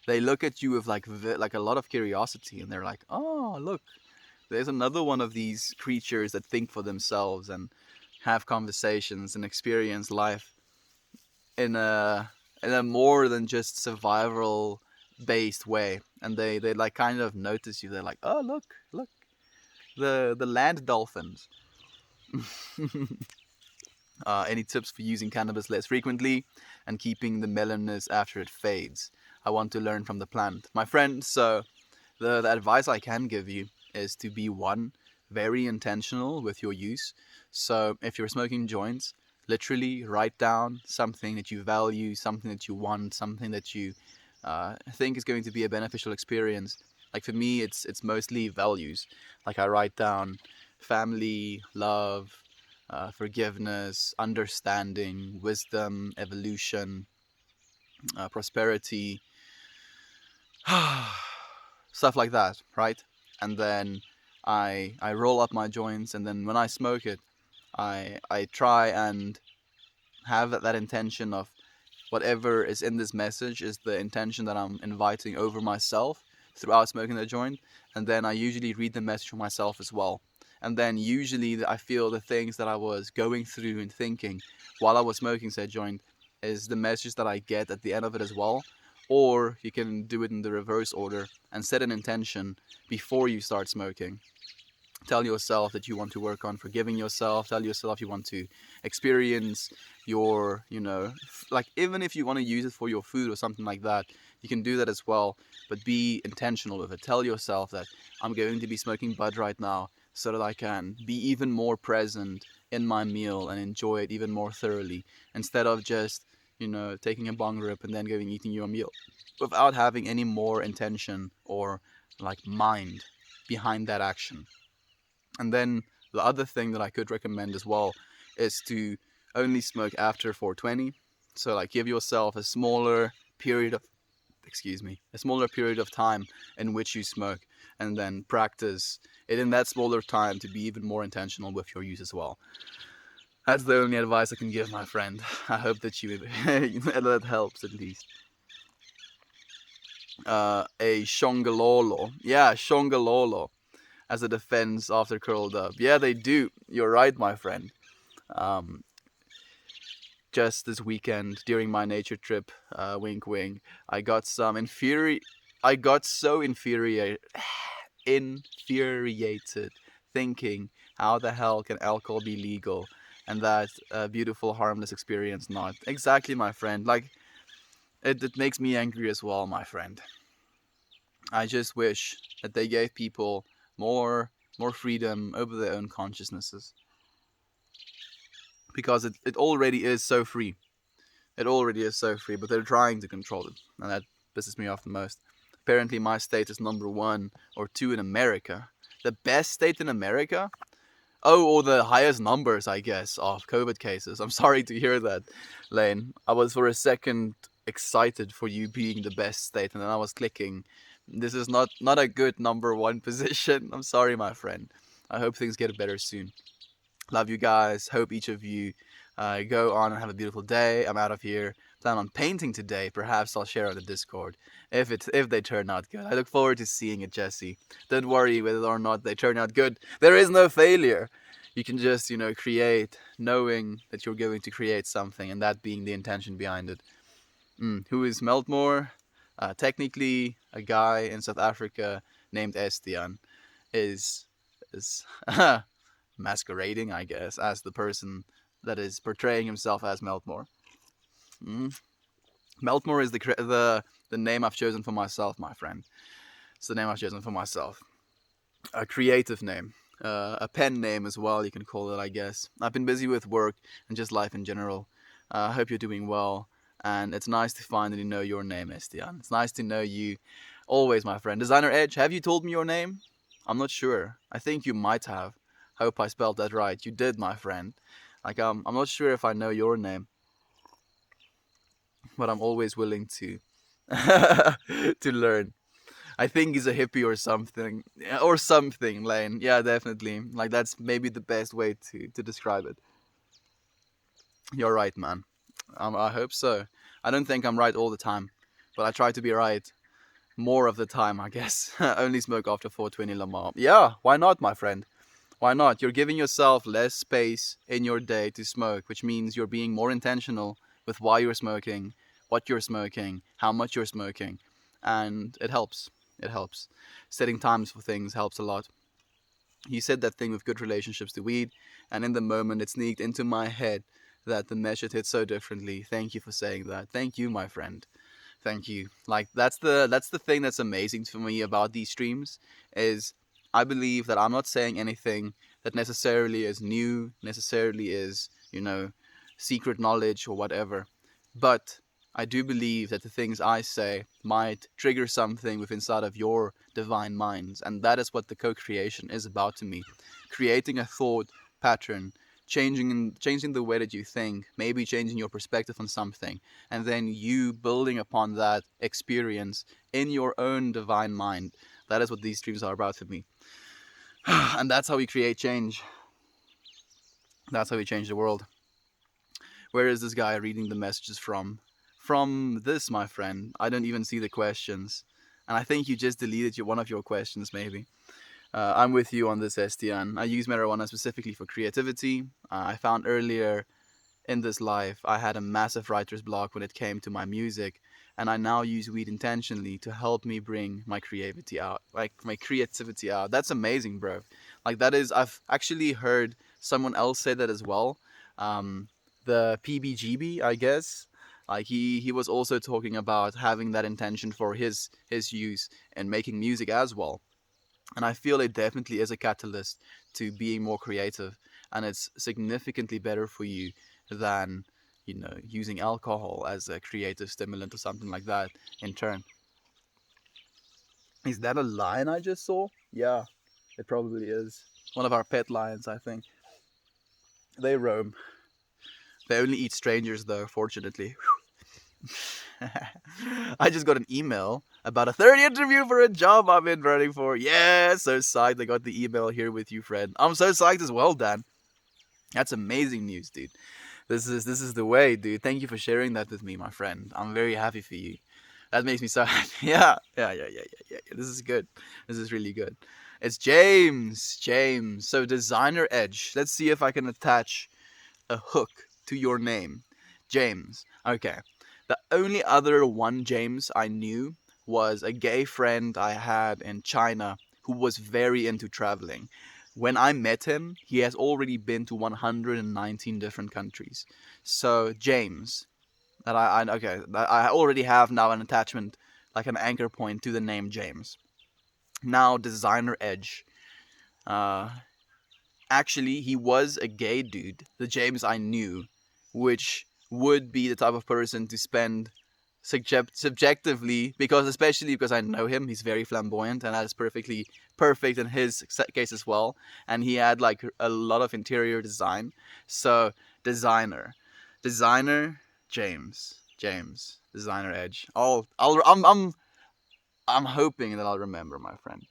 They look at you with like a lot of curiosity, and they're like, oh, look, there's another one of these creatures that think for themselves and have conversations and experience life in a more than just survival based way. And they like kind of notice you. They're like, oh, look, the land dolphins. Any tips for using cannabis less frequently and keeping the mellowness after it fades? I want to learn from the plant, my friend. So the advice I can give you is to be, one, very intentional with your use. So if you're smoking joints, literally write down something that you value, something that you want, something that you think is going to be a beneficial experience. Like, for me, it's mostly values. Like, I write down family, love, forgiveness, understanding, wisdom, evolution, prosperity, stuff like that, right? And then I roll up my joints, and then when I smoke it, I try and have that intention of whatever is in this message is the intention that I'm inviting over myself throughout smoking the joint. And then I usually read the message for myself as well. And then usually I feel the things that I was going through and thinking while I was smoking said joint is the message that I get at the end of it as well. Or you can do it in the reverse order and set an intention before you start smoking. Tell yourself that you want to work on forgiving yourself. Tell yourself you want to experience your, like, even if you want to use it for your food or something like that, you can do that as well. But be intentional with it. Tell yourself that I'm going to be smoking bud right now so that I can be even more present in my meal and enjoy it even more thoroughly, instead of just, taking a bong rip and then going eating your meal without having any more intention or like mind behind that action. And then the other thing that I could recommend as well is to only smoke after 420. So, like, give yourself a smaller period of time in which you smoke, and then practice it in that smaller time to be even more intentional with your use as well. That's the only advice I can give, my friend. I hope that that helps at least. A Shongalolo. Yeah, Shongalolo as a defense after curled up. Yeah, they do. You're right, my friend. Um, just this weekend during my nature trip, wink wink, I got some I got so infuriated thinking, how the hell can alcohol be legal and that beautiful harmless experience not? Exactly, my friend. Like, it makes me angry as well, my friend. I just wish that they gave people more freedom over their own consciousnesses, because it already is so free. It already is so free, but they're trying to control it, and that pisses me off the most. Apparently, my state is number 1 or 2 in America. The best state in America? Oh, or the highest numbers, I guess, of COVID cases. I'm sorry to hear that, Lane. I was for a second excited for you being the best state, and then I was clicking. This is not a good number 1 position. I'm sorry, my friend. I hope things get better soon. Love you guys. Hope each of you go on and have a beautiful day. I'm out of here. Plan on painting today. Perhaps I'll share on the Discord if they turn out good. I look forward to seeing it, Jesse. Don't worry whether or not they turn out good. There is no failure. You can just create, knowing that you're going to create something, and that being the intention behind it. Who is Meltmore? Technically, a guy in South Africa named Estian is masquerading, I guess, as the person that is portraying himself as Meltmore. Mm. Meltmore is the name I've chosen for myself, my friend. It's the name I've chosen for myself. A creative name. A pen name as well, you can call it, I guess. I've been busy with work and just life in general. I hope you're doing well. And it's nice to finally know your name, Estian. It's nice to know you always, my friend. Designer Edge, have you told me your name? I'm not sure. I think you might have. Hope I spelled that right. You did, my friend. Like, I'm not sure if I know your name, but I'm always willing to to learn. I think he's a hippie or something. Or something, Lane. Yeah, definitely. Like, that's maybe the best way to describe it. You're right, man. I hope so. I don't think I'm right all the time, but I try to be right more of the time, I guess. Only smoke after 420 Lamar. Yeah, why not, my friend? Why not? You're giving yourself less space in your day to smoke, which means you're being more intentional with why you're smoking, what you're smoking, how much you're smoking, and it helps. It helps. Setting times for things helps a lot. You said that thing with good relationships to weed, and in the moment it sneaked into my head that the mesh had hit so differently. Thank you for saying that. Thank you, my friend. Thank you. Like, that's the thing that's amazing for me about these streams is I believe that I'm not saying anything that necessarily is new, necessarily is, secret knowledge or whatever. But I do believe that the things I say might trigger something within inside of your divine minds, and that is what the co-creation is about to me. Creating a thought pattern, changing the way that you think, maybe changing your perspective on something, and then you building upon that experience in your own divine mind. That is what these streams are about to me. And that's how we create change. That's how we change the world. Where is this guy reading the messages from? From this, my friend. I don't even see the questions. And I think you just deleted one of your questions, maybe. I'm with you on this, Estian. I use marijuana specifically for creativity. I found earlier in this life I had a massive writer's block when it came to my music, and I now use weed intentionally to help me bring my creativity out. That's amazing, bro. Like, that is, I've actually heard someone else say that as well. Um, the PBGB, I guess. Like, he was also talking about having that intention for his use and making music as well. And I feel it definitely is a catalyst to being more creative, and it's significantly better for you than using alcohol as a creative stimulant or something like that in turn. Is that a lion I just saw? Yeah, it probably is. One of our pet lions, I think. They roam. They only eat strangers, though, fortunately. I just got an email about a third interview for a job I've been running for. Yeah, so psyched I got the email here with you, friend. I'm so psyched as well, Dan. That's amazing news, dude. This is the way, dude. Thank you for sharing that with me, my friend. I'm very happy for you. That makes me so happy. Yeah. This is good. This is really good. It's James. So Designer Edge. Let's see if I can attach a hook to your name. James. Okay. The only other one James I knew was a gay friend I had in China who was very into traveling. When I met him, he has already been to 119 different countries. So, James, that I already have now an attachment, like an anchor point to the name James. Now, Designer Edge. Uh, Actually, he was a gay dude, the James I knew, which would be the type of person to spend subjectively, because especially because I know him, he's very flamboyant, and that is perfectly perfect in his case as well. And he had like a lot of interior design. So designer, designer, James, designer Edge. I'm hoping that I'll remember, my friend.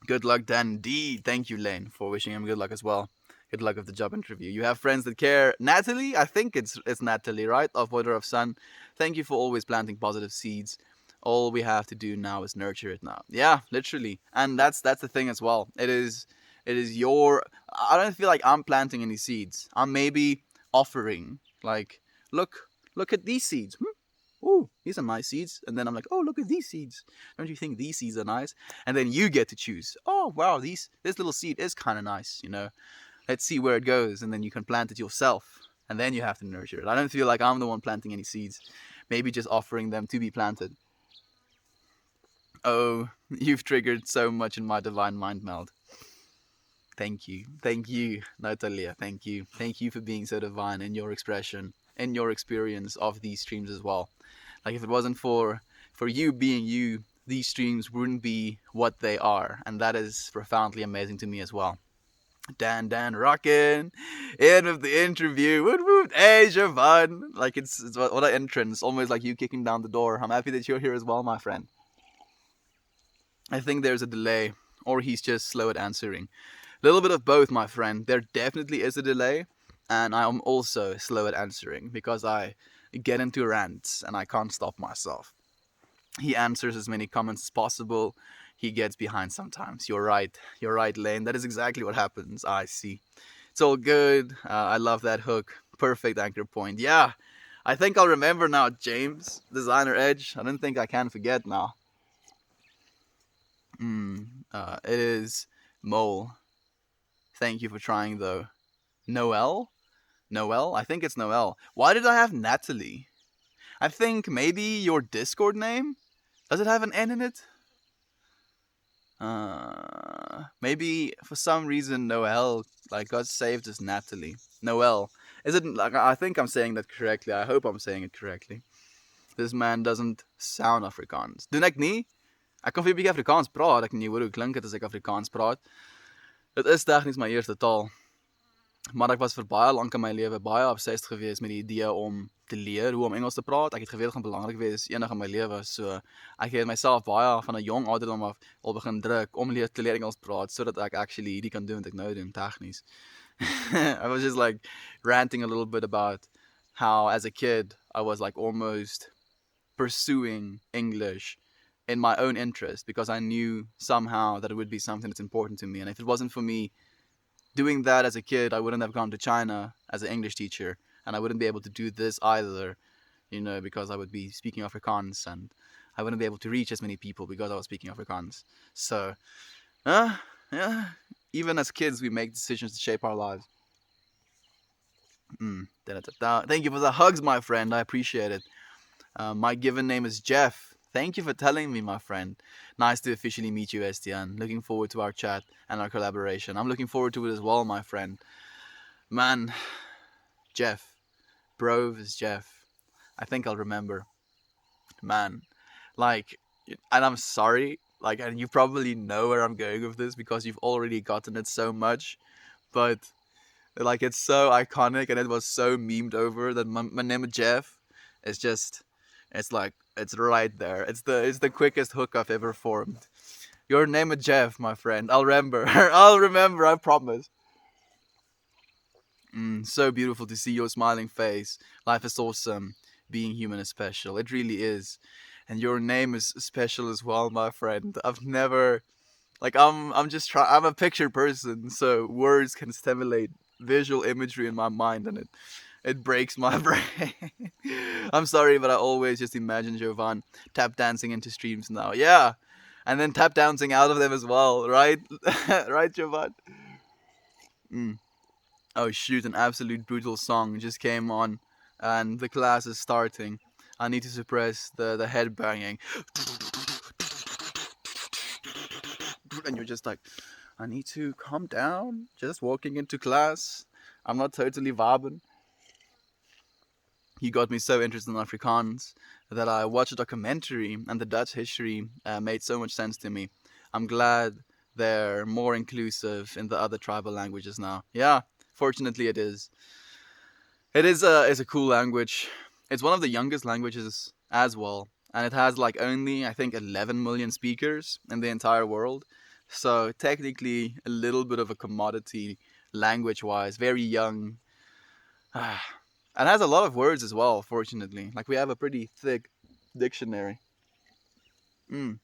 Good luck, Dan D. Thank you, Lane, for wishing him good luck as well. Good luck with the job interview. You have friends that care. Natalie, I think it's Natalie, right? Of Water of Sun. Thank you for always planting positive seeds. All we have to do now is nurture it now. Yeah, literally. And that's the thing as well. It is your. I don't feel like I'm planting any seeds. I'm maybe offering, like, look at these seeds. Oh, these are nice seeds. And then I'm like, oh, look at these seeds. Don't you think these seeds are nice? And then you get to choose. Oh, wow, this little seed is kind of nice. Let's see where it goes. And then you can plant it yourself. And then you have to nurture it. I don't feel like I'm the one planting any seeds. Maybe just offering them to be planted. Oh, you've triggered so much in my divine mind meld. Thank you. Thank you, Natalia. Thank you. Thank you for being so divine in your expression, in your experience of these streams as well. Like, if it wasn't for you being you, these streams wouldn't be what they are, and that is profoundly amazing to me as well. Dan rockin' in with the interview. Woot woot, hey Siobhan. Like, it's what an entrance, almost like you kicking down the door. I'm happy that you're here as well, my friend. I think there's a delay, or he's just slow at answering. A little bit of both, my friend. There definitely is a delay, and I'm also slow at answering because I get into rants and I can't stop myself. He answers as many comments as possible. He gets behind sometimes. You're right. You're right, Lane. That is exactly what happens. I see. It's all good. I love that hook. Perfect anchor point. Yeah. I think I'll remember now, James. Designer Edge. I don't think I can forget now. It is Mole. Thank you for trying, though. Noel? Noel? I think it's Noel. Why did I have Natalie? I think maybe your Discord name? Does it have an N in it? Maybe for some reason Noel like got saved as Natalie. Noel. Is it like, I think I'm saying that correctly. I hope I'm saying it correctly. This man doesn't sound Afrikaans. Doen ek nie? Ek kan vir 'n bietjie Afrikaans praat. Ek nie hoor hoe klink dit as ek Afrikaans praat. Dit is tegnies my eerste taal. Maar ek was vir baie lank in my lewe baie obsessed geweest met die idee om te leer hoe om Engels te praat. Ek het geweet dit gaan belangrik wees eendag in my lewe. So ek het myself baie van 'n jong ouderdom af al begin druk om te leer Engels praat sodat ek actually hierdie kan doen wat ek nou doen tegnies. I was just like ranting a little bit about how as a kid I was like almost pursuing English in my own interest because I knew somehow that it would be something that's important to me. And if it wasn't for me doing that as a kid, I wouldn't have gone to China as an English teacher, and I wouldn't be able to do this either, because I would be speaking Afrikaans, and I wouldn't be able to reach as many people because I was speaking Afrikaans. So, yeah, even as kids, we make decisions to shape our lives. Thank you for the hugs, my friend. I appreciate it. My given name is Jeff. Thank you for telling me, my friend. Nice to officially meet you, Estienne. Looking forward to our chat and our collaboration. I'm looking forward to it as well, my friend. Man, Jeff. Brove is Jeff. I think I'll remember. Man, like, and I'm sorry, like, and you probably know where I'm going with this because you've already gotten it so much, but, like, it's so iconic and it was so memed over that my name is Jeff. It's just, it's like, it's right there. It's the quickest hook I've ever formed. Your name is Jeff, my friend. I'll remember. I'll remember, I promise. So beautiful to see your smiling face. Life is awesome. Being human is special. It really is. And your name is special as well, my friend. I've never, like, I'm just I'm a picture person, so words can stimulate visual imagery in my mind, and it breaks my brain. I'm sorry, but I always just imagine Jovan tap dancing into streams now. Yeah, and then tap dancing out of them as well, right? Right, Jovan? Mm. Oh shoot! An absolute brutal song just came on, and the class is starting. I need to suppress the head banging, and you're just like, I need to calm down. Just walking into class. I'm not totally vibing. He got me so interested in Afrikaans that I watched a documentary, and the Dutch history made so much sense to me. I'm glad they're more inclusive in the other tribal languages now. Yeah, fortunately it is. It's a cool language. It's one of the youngest languages as well, and it has like only I think 11 million speakers in the entire world. So technically a little bit of a commodity language-wise, very young. And has a lot of words as well, fortunately. Like we have a pretty thick dictionary. Mm.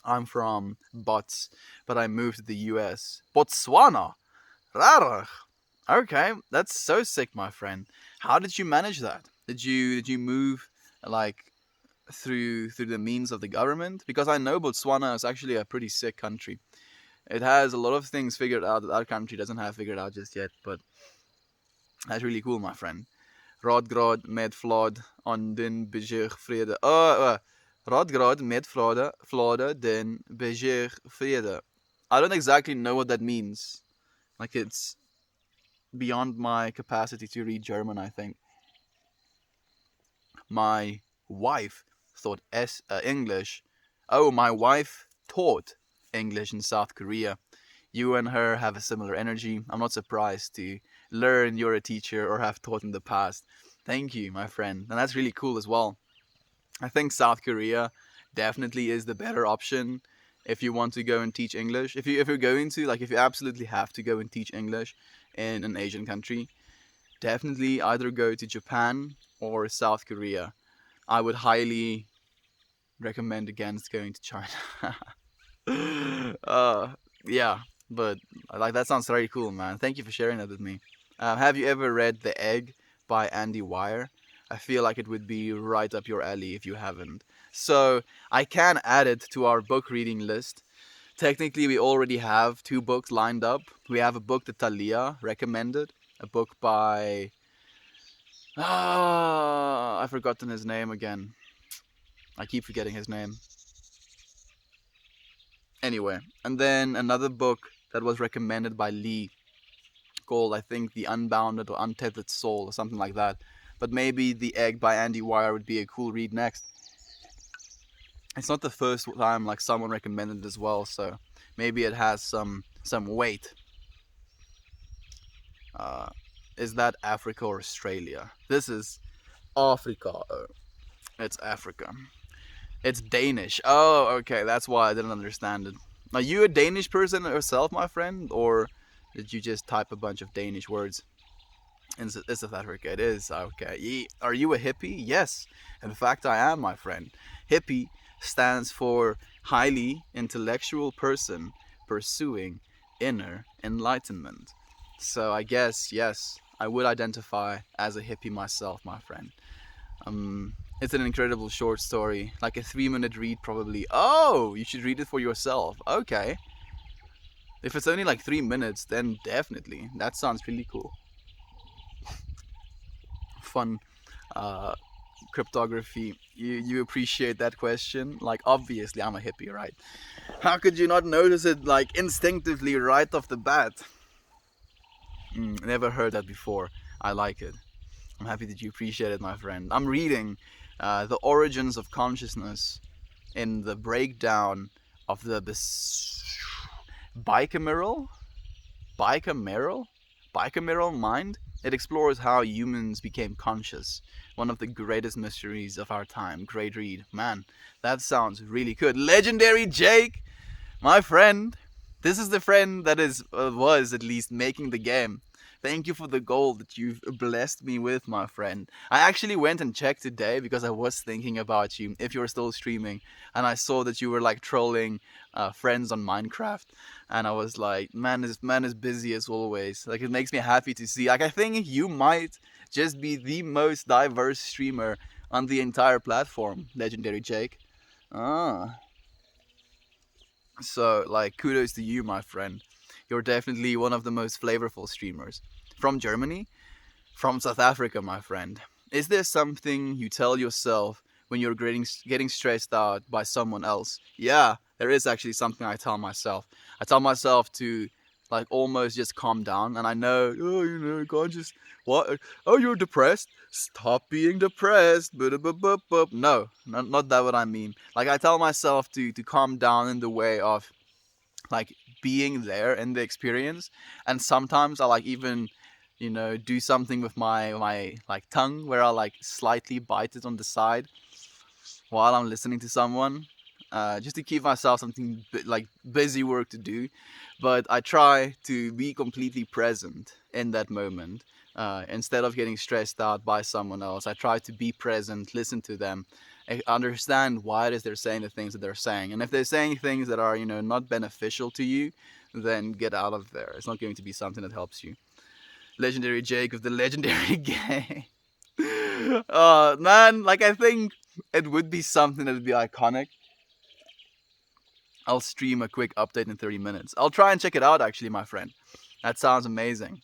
I'm from Bots, but I moved to the US. Botswana. Rarig. Okay, that's so sick, my friend. How did you manage that? Did you move like through the means of the government? Because I know Botswana is actually a pretty sick country. It has a lot of things figured out that our country doesn't have figured out just yet, but that's really cool, my friend. Radgrad met Vlad on den bezeer vrede. Radgrad met Vlade den bezeer vrede. I don't exactly know what that means. Like it's beyond my capacity to read German, I think. My wife thought English. Oh, my wife taught English in South Korea. You and her have a similar energy. I'm not surprised to learn you're a teacher or have taught in the past. Thank you, my friend. And that's really cool as well. I think South Korea definitely is the better option if you want to go and teach English. If you're going to like if you absolutely have to go and teach English in an Asian country, definitely either go to Japan or South Korea. I would highly recommend against going to China. Yeah, but like that sounds very cool, man. Thank you for sharing that with me. Have you ever read The Egg by Andy Weir? I feel like it would be right up your alley if you haven't. So I can add it to our book reading list. Technically, we already have two books lined up. We have a book that Talia recommended, a book by I've forgotten his name again. I keep forgetting his name. Anyway, and then another book that was recommended by Lee called, I think, The Unbounded or Untethered Soul or something like that. But maybe The Egg by Andy Weir would be a cool read next. It's not the first time like someone recommended it as well, so maybe it has some weight. Is that Africa or Australia? This is Africa. It's Africa. It's Danish. Oh, okay. That's why I didn't understand it. Are you a Danish person yourself, my friend? Or did you just type a bunch of Danish words? In South Africa, it is. Okay. Are you a hippie? Yes. In fact, I am, my friend. Hippie stands for highly intellectual person pursuing inner enlightenment. So I guess, yes, I would identify as a hippie myself, my friend. It's an incredible short story, like a 3-minute read probably. Oh, you should read it for yourself. Okay. If it's only like 3 minutes, then definitely. That sounds really cool. Fun cryptography. You appreciate that question? Like obviously I'm a hippie, right? How could you not notice it like instinctively right off the bat? Never heard that before. I like it. I'm happy that you appreciate it, my friend. I'm reading The Origins of Consciousness in the breakdown of the bicameral mind. It explores how humans became conscious. One of the greatest mysteries of our time. Great read. Man, that sounds really good. Legendary Jake, my friend. This is the friend that was at least making the game. Thank you for the gold that you've blessed me with, my friend. I actually went and checked today because I was thinking about you, if you're still streaming, and I saw that you were like trolling friends on Minecraft, and I was like, man is busy as always. Like it makes me happy to see. Like I think you might just be the most diverse streamer on the entire platform, Legendary Jake. Ah, so like kudos to you, my friend. You're definitely one of the most flavorful streamers. From Germany? From South Africa, my friend. Is there something you tell yourself when you're getting stressed out by someone else? Yeah, there is actually something I tell myself. I tell myself to like almost just calm down, and I know, oh, you can't just what? Oh, you're depressed? Stop being depressed. Bup. No, not that what I mean. Like I tell myself to calm down in the way of like being there in the experience, and sometimes I like even do something with my like tongue where I like slightly bite it on the side while I'm listening to someone, just to keep myself something like busy work to do. But I try to be completely present in that moment. Instead of getting stressed out by someone else, I try to be present, listen to them, understand why it is they're saying the things that they're saying. And if they're saying things that are, not beneficial to you, then get out of there. It's not going to be something that helps you. Legendary Jake of the legendary game. Man, like I think it would be something that would be iconic. I'll stream a quick update in 30 minutes. I'll try and check it out actually, my friend. That sounds amazing.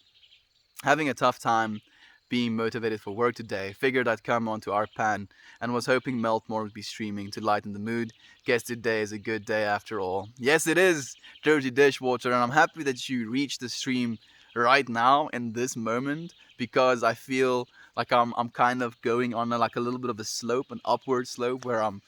Having a tough time being motivated for work today, figured I'd come onto Arpan and was hoping Meltmore would be streaming to lighten the mood. Guess today is a good day after all. Yes, it is, Dirty Dishwater, and I'm happy that you reached the stream right now in this moment because I feel like I'm kind of going on like a little bit of a slope, an upward slope where I'm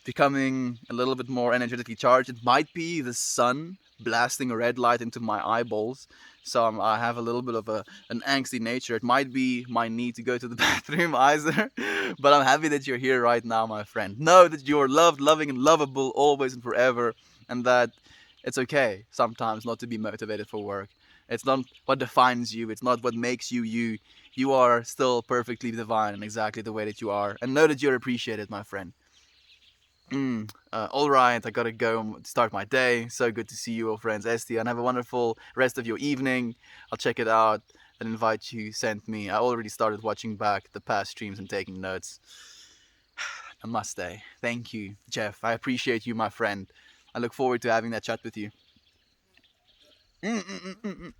becoming a little bit more energetically charged. It might be the sun blasting a red light into my eyeballs, so I have a little bit of an angsty nature. It might be my need to go to the bathroom either, but I'm happy that you're here right now, my friend. Know that you're loved, loving, and lovable always and forever, and that it's okay sometimes not to be motivated for work. It's not what defines you. It's not what makes you you. You are still perfectly divine and exactly the way that you are, and know that you're appreciated, my friend. All right, I gotta go and start my day. So good to see you, old friends, Esty, and have a wonderful rest of your evening. I'll check it out. An invite you sent me. I already started watching back the past streams and taking notes. Namaste. Thank you, Jeff. I appreciate you, my friend. I look forward to having that chat with you. Mm-mm-mm-mm.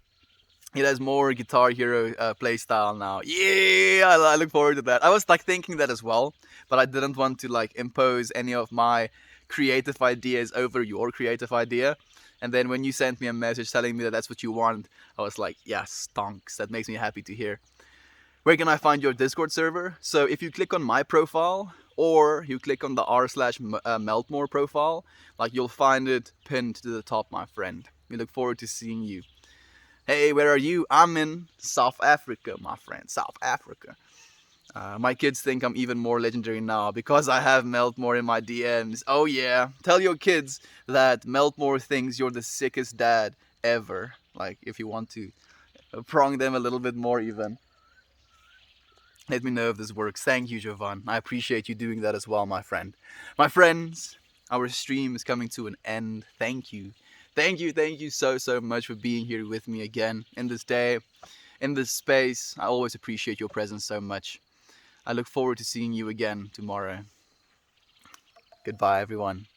It has more Guitar Hero playstyle now. Yeah, I look forward to that. I was like thinking that as well, but I didn't want to like impose any of my creative ideas over your creative idea. And then when you sent me a message telling me that that's what you want, I was like, yes, stonks. That makes me happy to hear. Where can I find your Discord server? So if you click on my profile or you click on the r/Meltmore profile, like you'll find it pinned to the top, my friend. We look forward to seeing you. Hey, where are you? I'm in South Africa, my friend. South Africa. My kids think I'm even more legendary now because I have Meltmore in my DMs. Oh yeah. Tell your kids that Meltmore thinks you're the sickest dad ever. Like, if you want to prong them a little bit more even. Let me know if this works. Thank you, Jovan. I appreciate you doing that as well, my friend. My friends, our stream is coming to an end. Thank you. Thank you so much for being here with me again in this day, in this space. I always appreciate your presence so much. I look forward to seeing you again tomorrow. Goodbye, everyone.